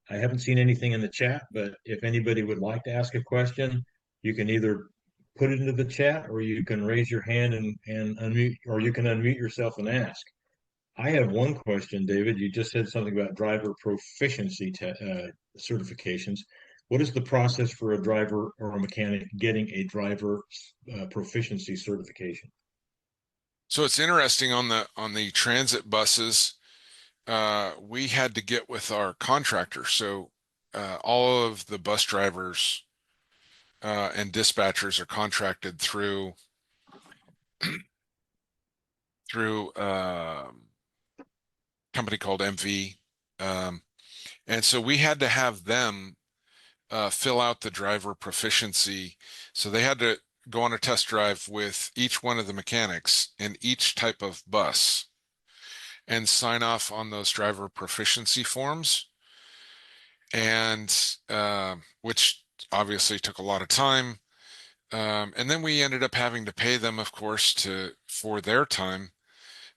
I haven't seen anything in the chat, but if anybody would like to ask a question, you can either put it into the chat or you can raise your hand and unmute, or you can unmute yourself and ask. I have one question, David. You just said something about driver proficiency certifications. What is the process for a driver or a mechanic getting a driver proficiency certification? So it's interesting, on the transit buses, we had to get with our contractor. So all of the bus drivers and dispatchers are contracted through a company called MV. And so we had to have them fill out the driver proficiency. So they had to go on a test drive with each one of the mechanics in each type of bus and sign off on those driver proficiency forms, and which obviously took a lot of time. And then we ended up having to pay them, of course, for their time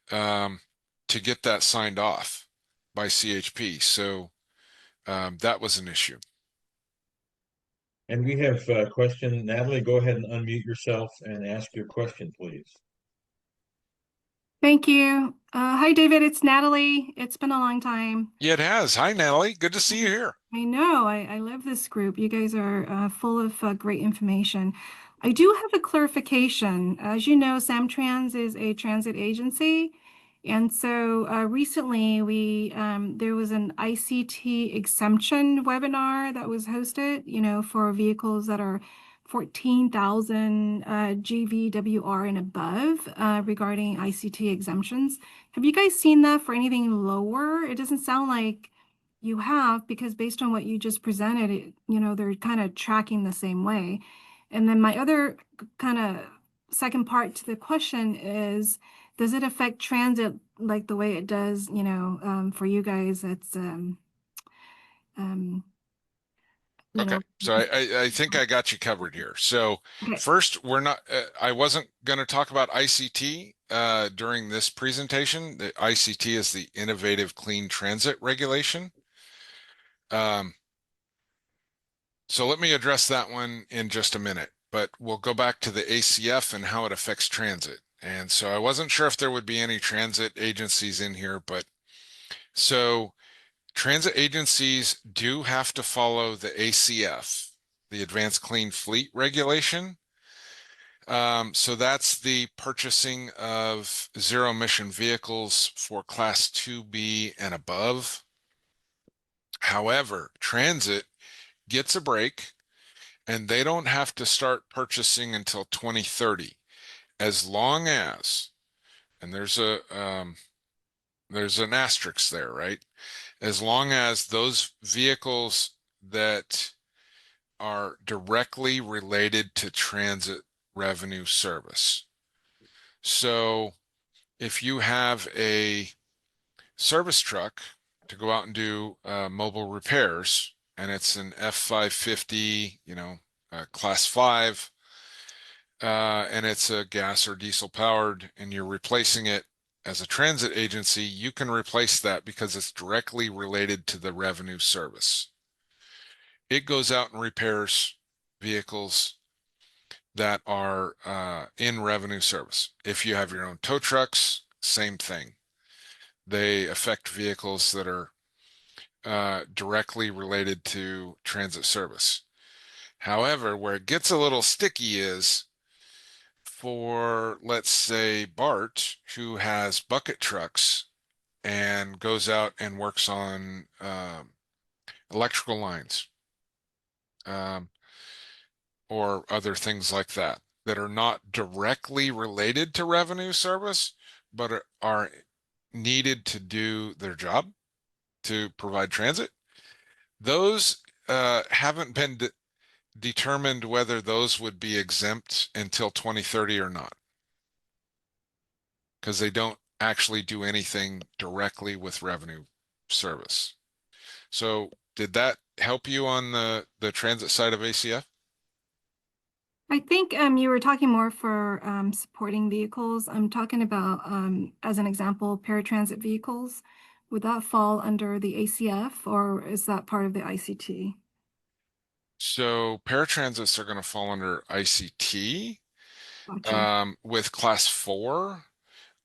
to get that signed off by CHP. So that was an issue. And we have a question. Natalie, go ahead and unmute yourself and ask your question, please. Thank you. Hi, David. It's Natalie. It's been a long time. Yeah, it has. Hi, Natalie. Good to see you here. I know. I love this group. You guys are full of great information. I do have a clarification. As you know, Samtrans is a transit agency. And so recently there was an ICT exemption webinar that was hosted, for vehicles that are 14,000 GVWR and above regarding ICT exemptions. Have you guys seen that for anything lower? It doesn't sound like you have, because based on what you just presented, they're kind of tracking the same way. And then my other kind of second part to the question is, does it affect transit like the way it does, for you guys? It's, um, you Okay, know, so I think I got you covered here. So okay. first, we're not. I wasn't going to talk about ICT during this presentation. The ICT is the Innovative Clean Transit Regulation. So let me address that one in just a minute, but we'll go back to the ACF and how it affects transit. And so I wasn't sure if there would be any transit agencies in here, but so transit agencies do have to follow the ACF, the Advanced Clean Fleet Regulation. So that's the purchasing of zero emission vehicles for Class 2B and above. However, transit gets a break and they don't have to start purchasing until 2030, as long as, and there's an asterisk there, right? As long as those vehicles that are directly related to transit revenue service. So if you have a service truck to go out and do mobile repairs, and it's an F550, class 5, and it's a gas or diesel powered, and you're replacing it as a transit agency, you can replace that because it's directly related to the revenue service. It goes out and repairs vehicles that are in revenue service. If you have your own tow trucks, same thing. They affect vehicles that are directly related to transit service. However, where it gets a little sticky is for, let's say, Bart, who has bucket trucks and goes out and works on electrical lines or other things like that that are not directly related to revenue service, but are needed to do their job to provide transit. Those haven't been determined whether those would be exempt until 2030 or not, because they don't actually do anything directly with revenue service. So did that help you on the transit side of ACF? I think you were talking more for supporting vehicles. I'm talking about, as an example, paratransit vehicles. Would that fall under the ACF, or is that part of the ICT? So paratransits are going to fall under ICT Gotcha. with class 4.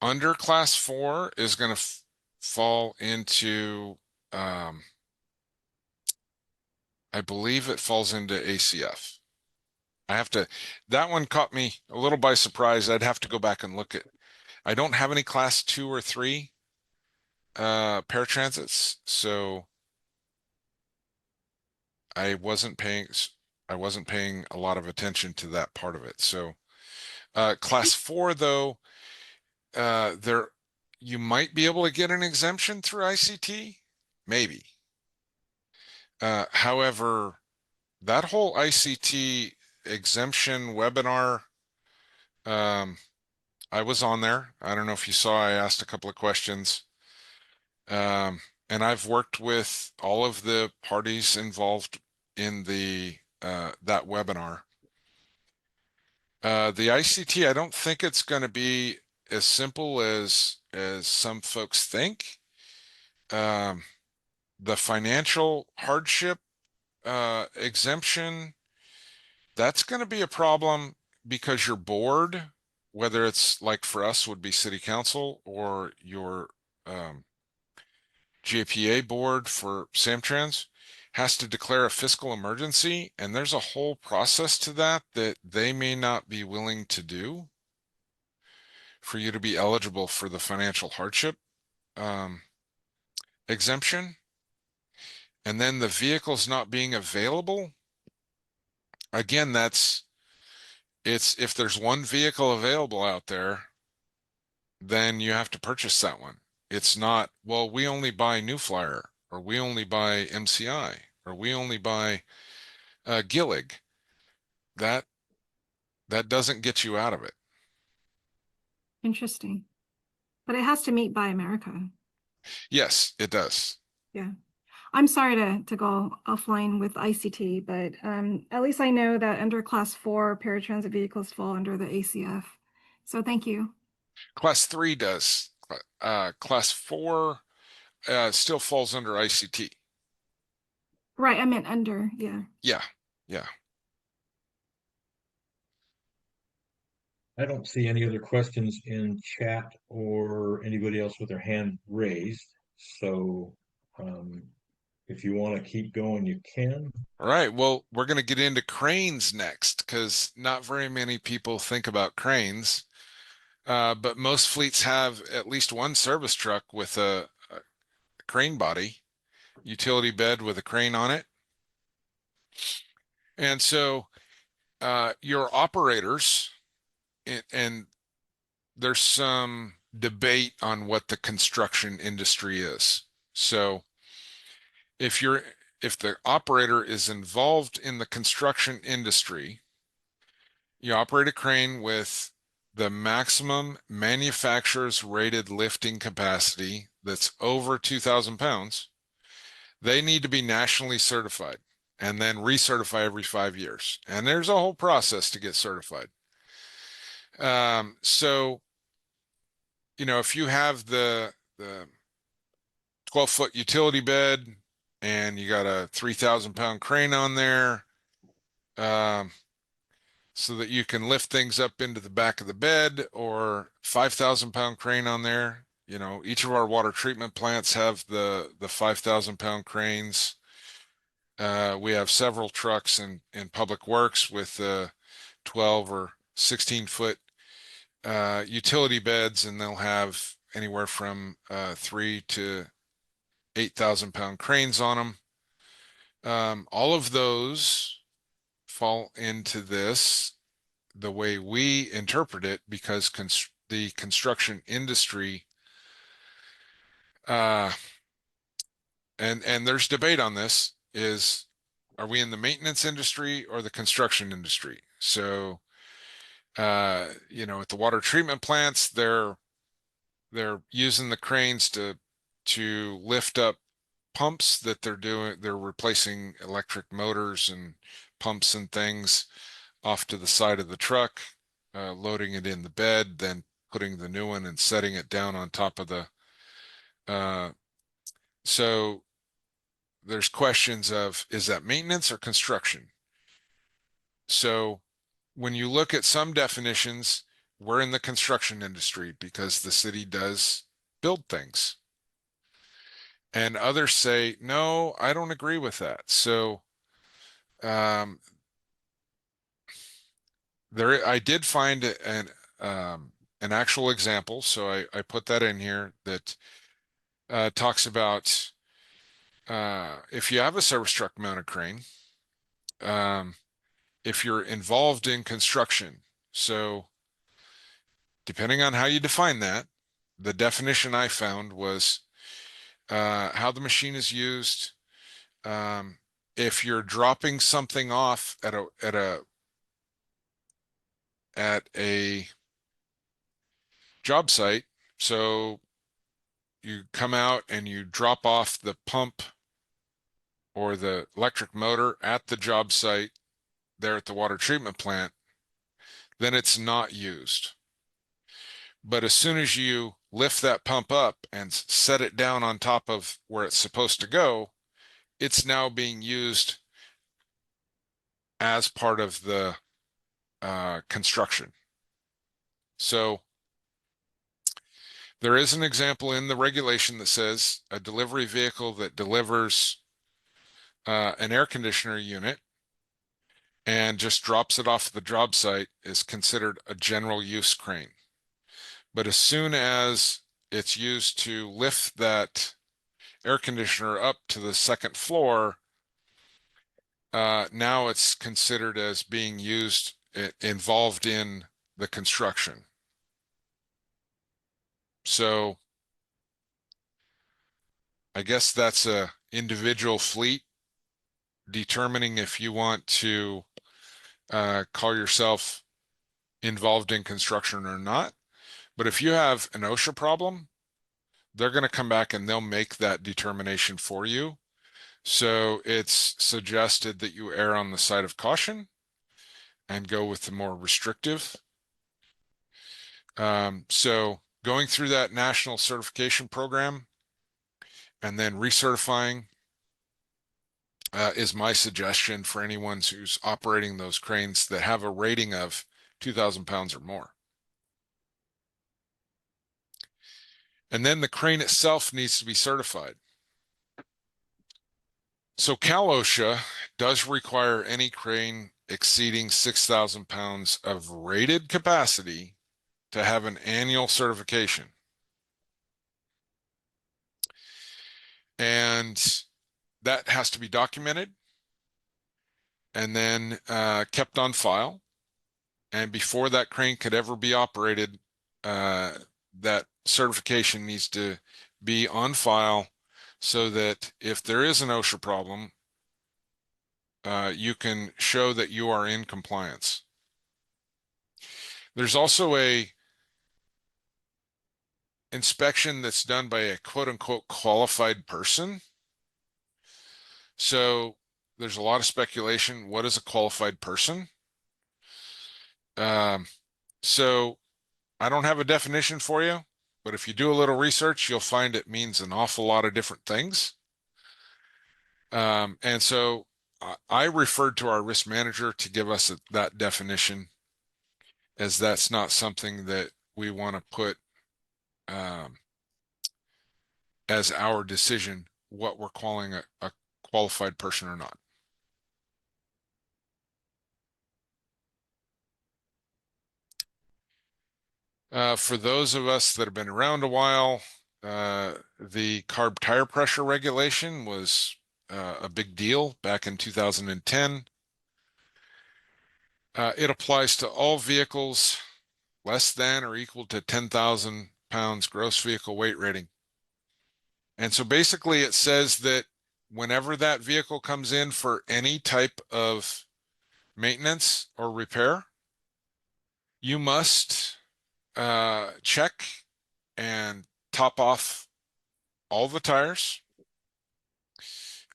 Under class 4 is going to fall into, I believe it falls into ACF. That one caught me a little by surprise. I'd have to go back and look at, I don't have any class 2 or 3 paratransits, so I wasn't paying a lot of attention to that part of it. So class 4 though, there you might be able to get an exemption through ICT, maybe. However, that whole ICT exemption webinar, I was on there. I don't know if you saw, I asked a couple of questions. And I've worked with all of the parties involved in that webinar. The ICT, I don't think it's going to be as simple as some folks think. The financial hardship exemption, that's going to be a problem because your board whether it's like for us would be city council or your GAPA board for Samtrans, has to declare a fiscal emergency, and there's a whole process to that that they may not be willing to do for you to be eligible for the financial hardship exemption. And then the vehicles not being available, again, it's if there's one vehicle available out there, then you have to purchase that one. It's not, well, we only buy New Flyer, or we only buy MCI, or we only buy Gillig. That doesn't get you out of it. Interesting. But it has to meet Buy America. Yes, it does. Yeah. I'm sorry to go offline with ICT, but at least I know that under class 4 paratransit vehicles fall under the ACF. So thank you. Class 3 does. Class 4 still falls under ICT. Right, I meant under, yeah. Yeah, yeah. I don't see any other questions in chat or anybody else with their hand raised. So if you want to keep going, you can. All right, well, we're going to get into cranes next because not very many people think about cranes. But most fleets have at least one service truck with a crane body, utility bed with a crane on it. And so your operators, and there's some debate on what the construction industry is. So if the operator is involved in the construction industry, you operate a crane with the maximum manufacturer's rated lifting capacity that's over 2,000 pounds, they need to be nationally certified and then recertify every 5 years. And there's a whole process to get certified. So, if you have the 12-foot utility bed and you got a 3,000-pound crane on there, so that you can lift things up into the back of the bed, or 5,000-pound crane on there. Each of our water treatment plants have the 5,000-pound cranes. We have several trucks in public works with 12 or 16-foot utility beds, and they'll have anywhere from 3 to 8,000-pound cranes on them. All of those fall into this the way we interpret it, because the construction industry, and there's debate on this, are we in the maintenance industry or the construction industry? So at the water treatment plants, they're using the cranes to lift up pumps that they're replacing electric motors and pumps and things off to the side of the truck, loading it in the bed, then putting the new one and setting it down on top of the so there's questions of, is that maintenance or construction? So when you look at some definitions, we're in the construction industry because the city does build things. And others say, no, I don't agree with that. So I did find an actual example, so I put that in here that talks about if you have a service truck mounted crane, if you're involved in construction. So depending on how you define that, the definition I found was how the machine is used. If you're dropping something off at a job site, so you come out and you drop off the pump or the electric motor at the job site there at the water treatment plant, then it's not used. But as soon as you lift that pump up and set it down on top of where it's supposed to go, it's now being used as part of the construction. So there is an example in the regulation that says a delivery vehicle that delivers an air conditioner unit and just drops it off the job site is considered a general use crane. But as soon as it's used to lift that air conditioner up to the second floor, now it's considered as being used, involved in the construction. So I guess that's a individual fleet determining if you want to call yourself involved in construction or not. But if you have an OSHA problem, they're going to come back and they'll make that determination for you. So it's suggested that you err on the side of caution and go with the more restrictive. So going through that national certification program and then recertifying is my suggestion for anyone who's operating those cranes that have a rating of 2,000 pounds or more. And then the crane itself needs to be certified. So Cal OSHA does require any crane exceeding 6,000 pounds of rated capacity to have an annual certification. And that has to be documented and then kept on file. And before that crane could ever be operated, that certification needs to be on file so that if there is an OSHA problem, you can show that you are in compliance. There's also a inspection that's done by a quote unquote qualified person. So there's a lot of speculation. What is a qualified person? So I don't have a definition for you, but if you do a little research, you'll find it means an awful lot of different things. And so I referred to our risk manager to give us that definition, as that's not something that we want to put as our decision, what we're calling a qualified person or not. For those of us that have been around a while, the CARB tire pressure regulation was a big deal back in 2010. It applies to all vehicles less than or equal to 10,000 pounds gross vehicle weight rating. And so basically it says that whenever that vehicle comes in for any type of maintenance or repair, you must check and top off all the tires.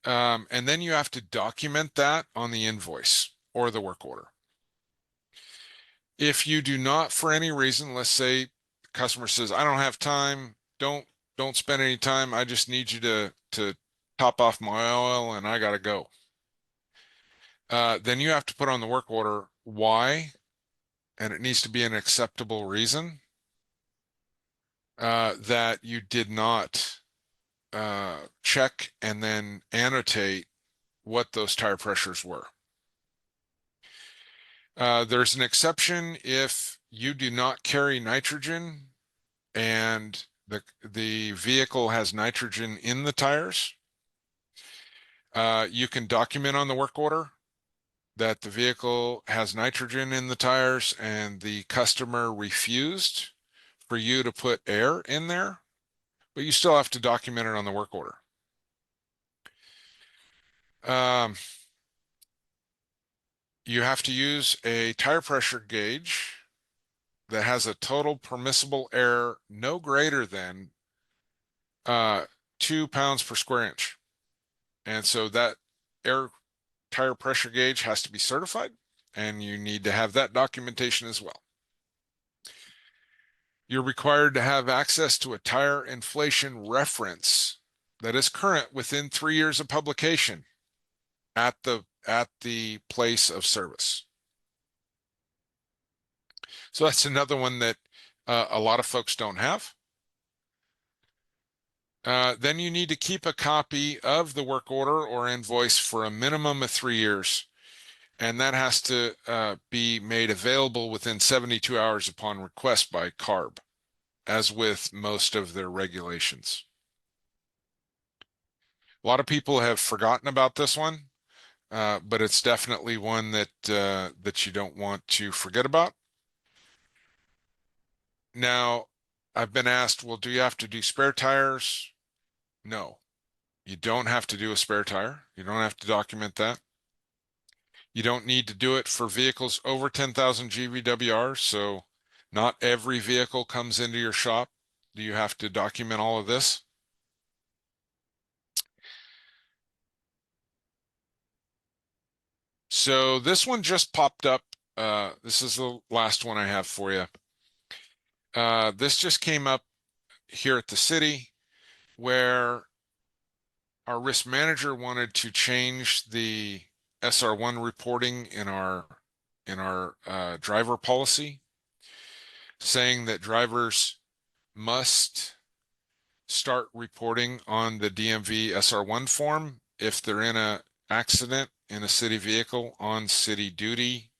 And then you have to document that on the invoice or the work order. If you do not, for any reason, let's say the customer says, I don't have time, don't spend any time, I just need you to top off my oil and I gotta go. Then you have to put on the work order why, and it needs to be an acceptable reason that you did not check and then annotate what those tire pressures were. There's an exception if you do not carry nitrogen and the vehicle has nitrogen in the tires. You can document on the work order that the vehicle has nitrogen in the tires and the customer refused for you to put air in there, but you still have to document it on the work order. You have to use a tire pressure gauge that has a total permissible air no greater than 2 pounds per square inch. And so that air tire pressure gauge has to be certified, and you need to have that documentation as well. You're required to have access to a tire inflation reference that is current within 3 years of publication at the place of service. So that's another one that a lot of folks don't have. Then you need to keep a copy of the work order or invoice for a minimum of 3 years. And that has to be made available within 72 hours upon request by CARB, as with most of their regulations. A lot of people have forgotten about this one, but it's definitely one that that you don't want to forget about. Now, I've been asked, well, do you have to do spare tires? No, you don't have to do a spare tire. You don't have to document that. You don't need to do it for vehicles over 10,000 GVWR. So not every vehicle comes into your shop. Do you have to document all of this? So this one just popped up. This is the last one I have for you. This just came up here at the city where our risk manager wanted to change the SR1 reporting in our driver policy, saying that drivers must start reporting on the DMV SR1 form if they're in an accident in a city vehicle on city duty,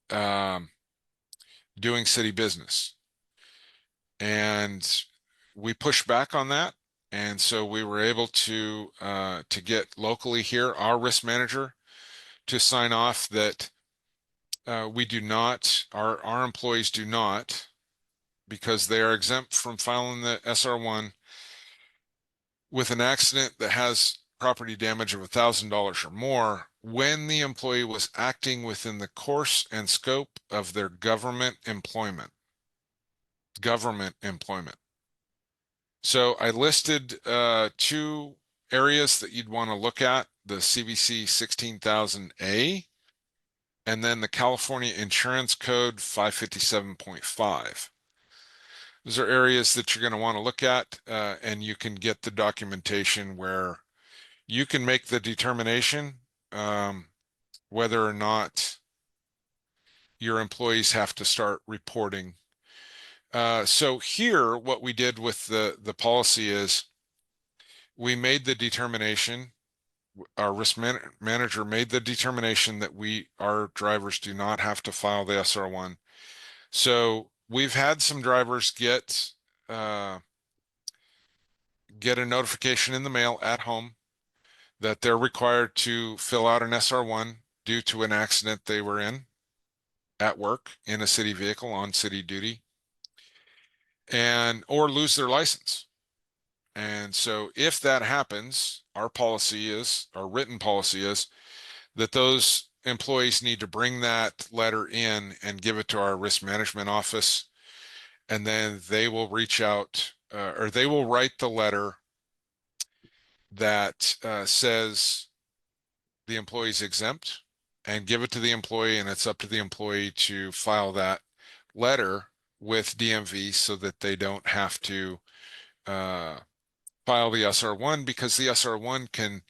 doing city business. And we pushed back on that. And so we were able to get locally here our risk manager to sign off that we do not, our employees do not, because they are exempt from filing the SR1 with an accident that has property damage of $1,000 or more when the employee was acting within the course and scope of their government employment. So I listed 2 areas that you'd want to look at: the CVC 16000A and then the California Insurance Code 557.5. Those are areas that you're going to want to look at, and you can get the documentation where you can make the determination whether or not your employees have to start reporting. So here, what we did with the policy is we made the determination, our risk manager made the determination that our drivers do not have to file the SR1. So we've had some drivers get a notification in the mail at home that they're required to fill out an SR1 due to an accident they were in at work in a city vehicle on city duty, or lose their license. And so if that happens, our written policy is that those employees need to bring that letter in and give it to our risk management office, and then they will reach out, or they will write the letter that says the employee's exempt and give it to the employee, and it's up to the employee to file that letter with DMV so that they don't have to file the SR1, because the SR1 can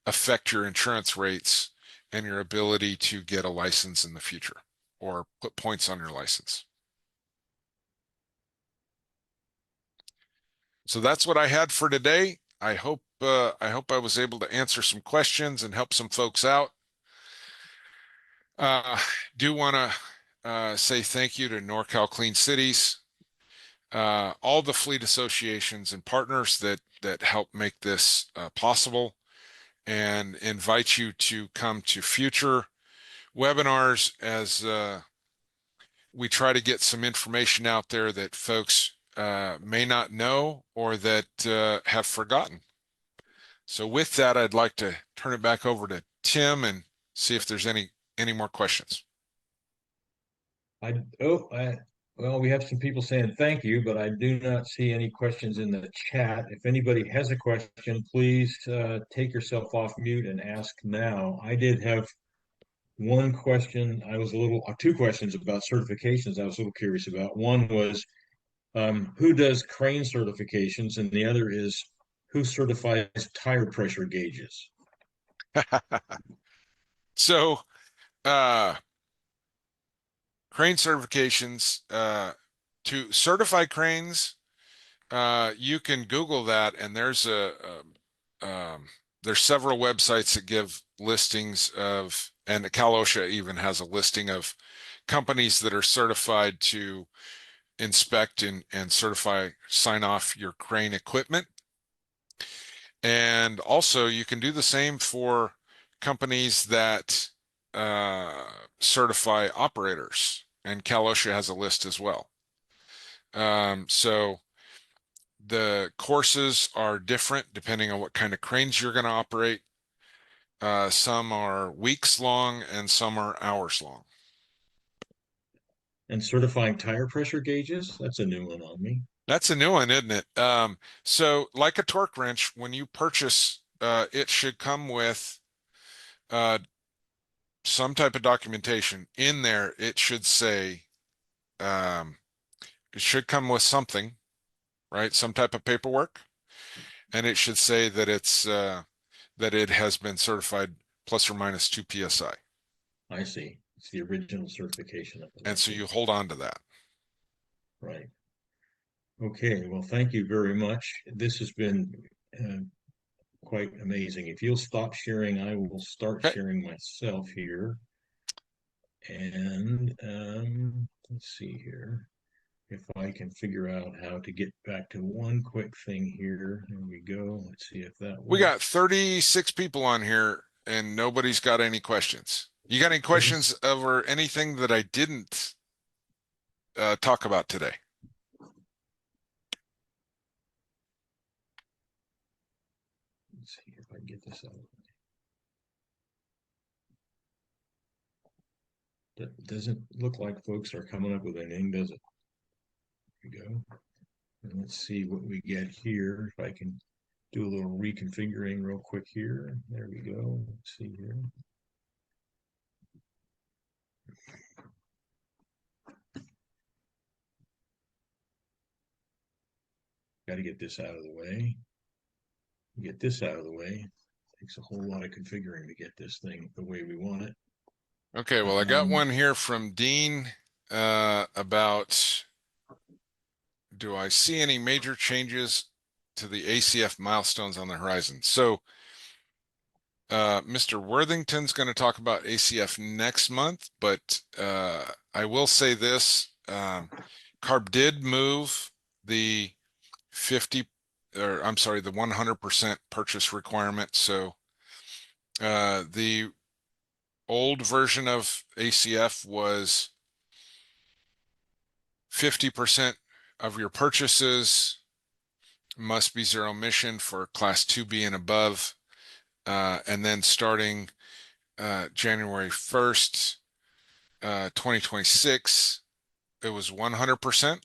affect your insurance rates and your ability to get a license in the future or put points on your license. So that's what I had for today. I hope I was able to answer some questions and help some folks out. Do want to say thank you to NorCal Clean Cities, all the fleet associations and partners that help make this possible, and invite you to come to future webinars as we try to get some information out there that folks may not know or that have forgotten. So with that, I'd like to turn it back over to Tim and see if there's any more questions. Well, we have some people saying thank you, but I do not see any questions in the chat. If anybody has a question, please take yourself off mute and ask now. I did have one question. Two questions about certifications I was a little curious about. One was, who does crane certifications? And the other is, who certifies tire pressure gauges? So, crane crane certifications, to certify cranes, you can Google that, and there's there's several websites that give listings of, and Cal OSHA even has a listing of companies that are certified to inspect and certify, sign off your crane equipment. And also you can do the same for companies that certify operators, and Cal OSHA has a list as well. So the courses are different depending on what kind of cranes you're going to operate. Some are weeks long and some are hours long. And certifying tire pressure gauges, that's a new one on me. That's a new one, isn't it? So like a torque wrench, when you purchase, it should come with some type of documentation. In there, it should say, it should come with something, right? Some type of paperwork. And it should say that it's that it has been certified plus or minus 2 PSI. I see. It's the original certification of it. And so you hold on to that. Right. Okay, well, thank you very much. This has been quite amazing. If you'll stop sharing, I will start Okay. sharing myself here. And let's see here. If I can figure out how to get back to one quick thing here. There we go. Let's see if that We works. got 36 people on here and nobody's got any questions. You got any questions over anything that I didn't talk about today? Let's see if I can get this out. That doesn't look like folks are coming up with anything, does it? There we go. And let's see what we get here. If I can do a little reconfiguring real quick here. There we go. Let's see here. Got to get this out of the way. Get this out of the way. Takes a whole lot of configuring to get this thing the way we want it. Okay, well, I got one here from Dean about, do I see any major changes to the ACF milestones on the horizon? So Mr. Worthington's going to talk about ACF next month, but I will say this, CARB did move the 50, or I'm sorry, the 100% purchase requirement. So the old version of ACF was 50% of your purchases must be zero emission for class 2B and above. And then starting January 1st, 2026, it was 100%.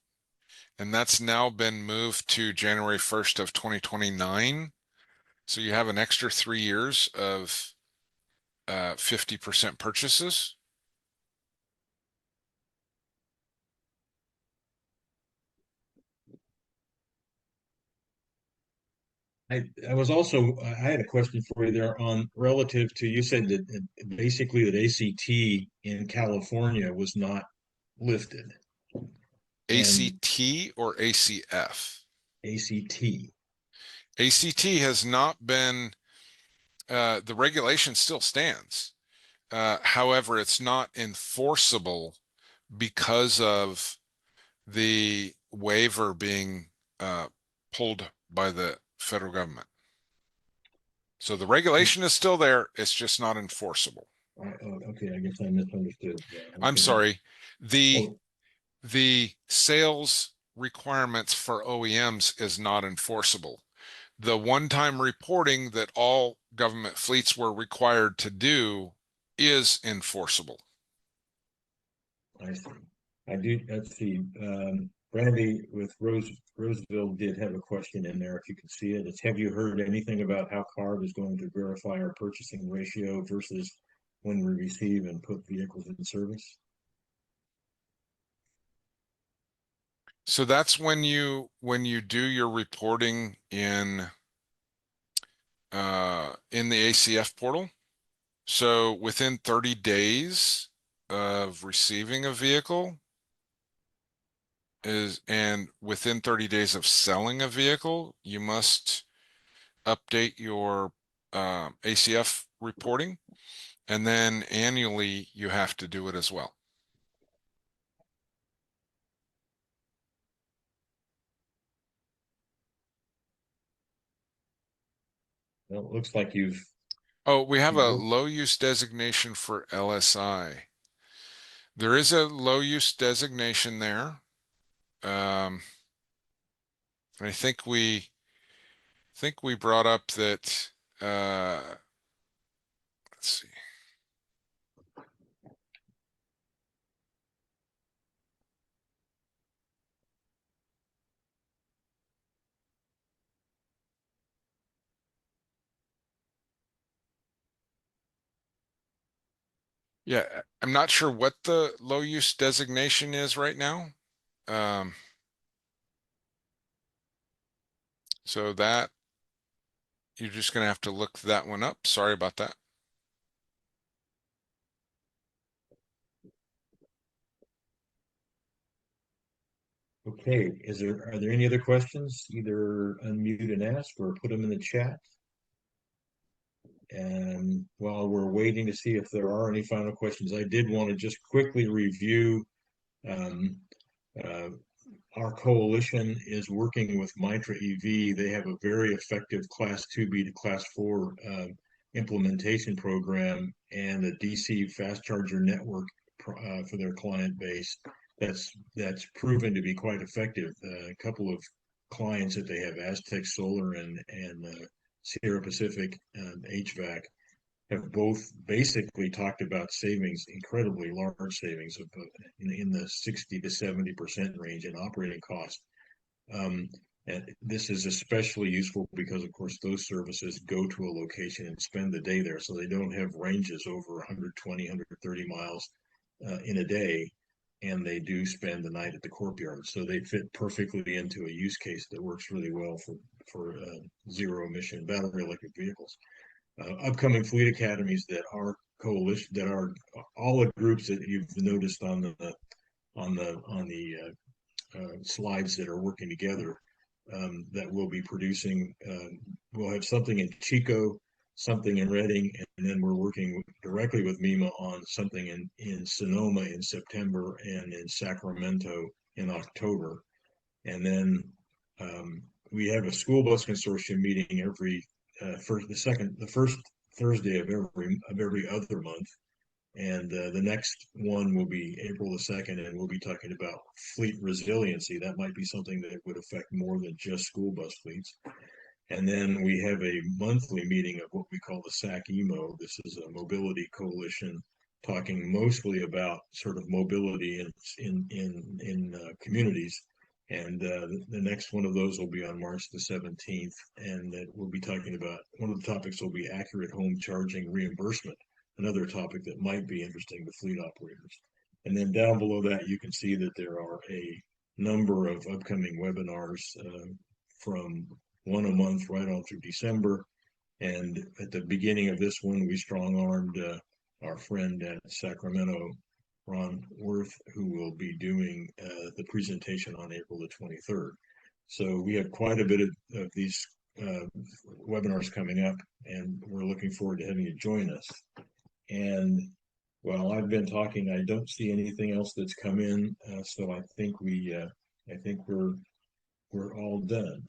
And that's now been moved to January 1st of 2029. So you have an extra 3 years of 50% purchases. I was also, I had a question for you there on relative to, you said that basically that ACT in California was not lifted. ACT or ACF? ACT. ACT has not been, the regulation still stands. However, it's not enforceable because of the waiver being pulled by the federal government. So the regulation is still there. It's just not enforceable. Okay, I guess I misunderstood. Yeah, I'm okay. sorry. Oh, The sales requirements for OEMs is not enforceable. The one-time reporting that all government fleets were required to do is enforceable. I see. I do. Let's see. Brandy with Roseville did have a question in there. If you can see it, it's, have you heard anything about how CARB is going to verify our purchasing ratio versus when we receive and put vehicles in service? So that's when you do your reporting in the ACF portal. So within 30 days, of receiving a vehicle and within 30 days of selling a vehicle, you must update your ACF reporting, and then annually you have to do it as well. Well, it looks like you've, Oh, we have a Work- low use designation for LSI. There is a low use designation there. I think we brought up that, let's see. Yeah, I'm not sure what the low use designation is right now. So that you're just going to have to look that one up. Sorry about that. okay, are there any other questions? Either unmute and ask or put them in the chat. And while we're waiting to see if there are any final questions, I did want to just quickly review um, uh, our coalition is working with Mitra EV. They have a very effective Class 2B to Class 4 implementation program and a DC fast charger network for their client base. That's proven to be quite effective. A couple of clients that they have, Aztec Solar and Sierra Pacific HVAC, have both basically talked about savings, incredibly large savings of in the 60 to 70% range in operating costs. And this is especially useful because, of course, those services go to a location and spend the day there, so they don't have ranges over 120, 130 miles in a day, and they do spend the night at the courtyard. So they fit perfectly into a use case that works really well for zero emission battery electric vehicles. Upcoming fleet academies that are coalition, that are all the groups that you've noticed on the slides that are working together, that will be producing. We'll have something in Chico, something in Redding, and then we're working directly with MEMA on something in Sonoma in September and in Sacramento in October. And then we have a school bus consortium meeting every the first Thursday of every other month, and the next one will be April the 2nd, and we'll be talking about fleet resiliency. That might be something that would affect more than just school bus fleets. And then we have a monthly meeting of what we call the SAC-EMO. This is a mobility coalition talking mostly about sort of mobility in communities. And the next one of those will be on March the 17th. And that we'll be talking about, one of the topics will be accurate home charging reimbursement, another topic that might be interesting to fleet operators. And then down below that, you can see that there are a number of upcoming webinars from one a month right on through December. And at the beginning of this one, we strong-armed our friend at Sacramento, Ron Worth, who will be doing the presentation on April the 23rd. So we have quite a bit of these webinars coming up, and we're looking forward to having you join us. And while I've been talking, I don't see anything else that's come in, so I think we're all done.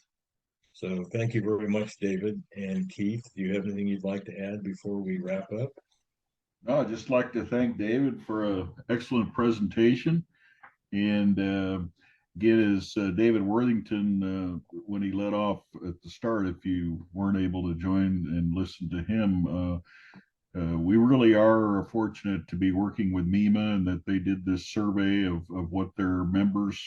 So thank you very much, David and Keith. Do you have anything you'd like to add before we wrap up? No, I'd just like to thank David for an excellent presentation. And again, as David Worthington, when he led off at the start, if you weren't able to join and listen to him, we really are fortunate to be working with MEMA, and that they did this survey of what their members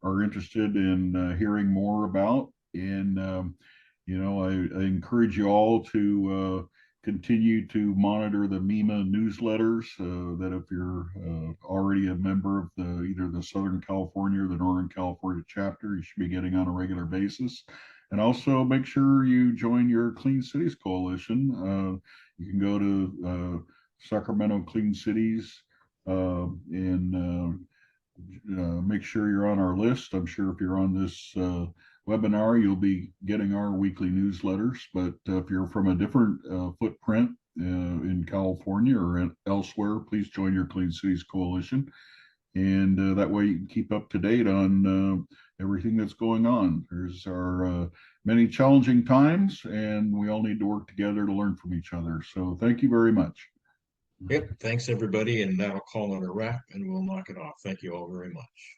are interested in hearing more about. And, I encourage you all to continue to monitor the MEMA newsletters, that if you're already a member of either the Southern California or the Northern California chapter, you should be getting on a regular basis. And also make sure you join your Clean Cities Coalition. You can go to Sacramento Clean Cities Make sure you're on our list. I'm sure if you're on this webinar, you'll be getting our weekly newsletters. But if you're from a different footprint in California or elsewhere, please join your Clean Cities Coalition. And that way you can keep up to date on everything that's going on. There's our many challenging times, and we all need to work together to learn from each other. So thank you very much. Yep, thanks everybody, and that'll call it a wrap, and we'll knock it off. Thank you all very much.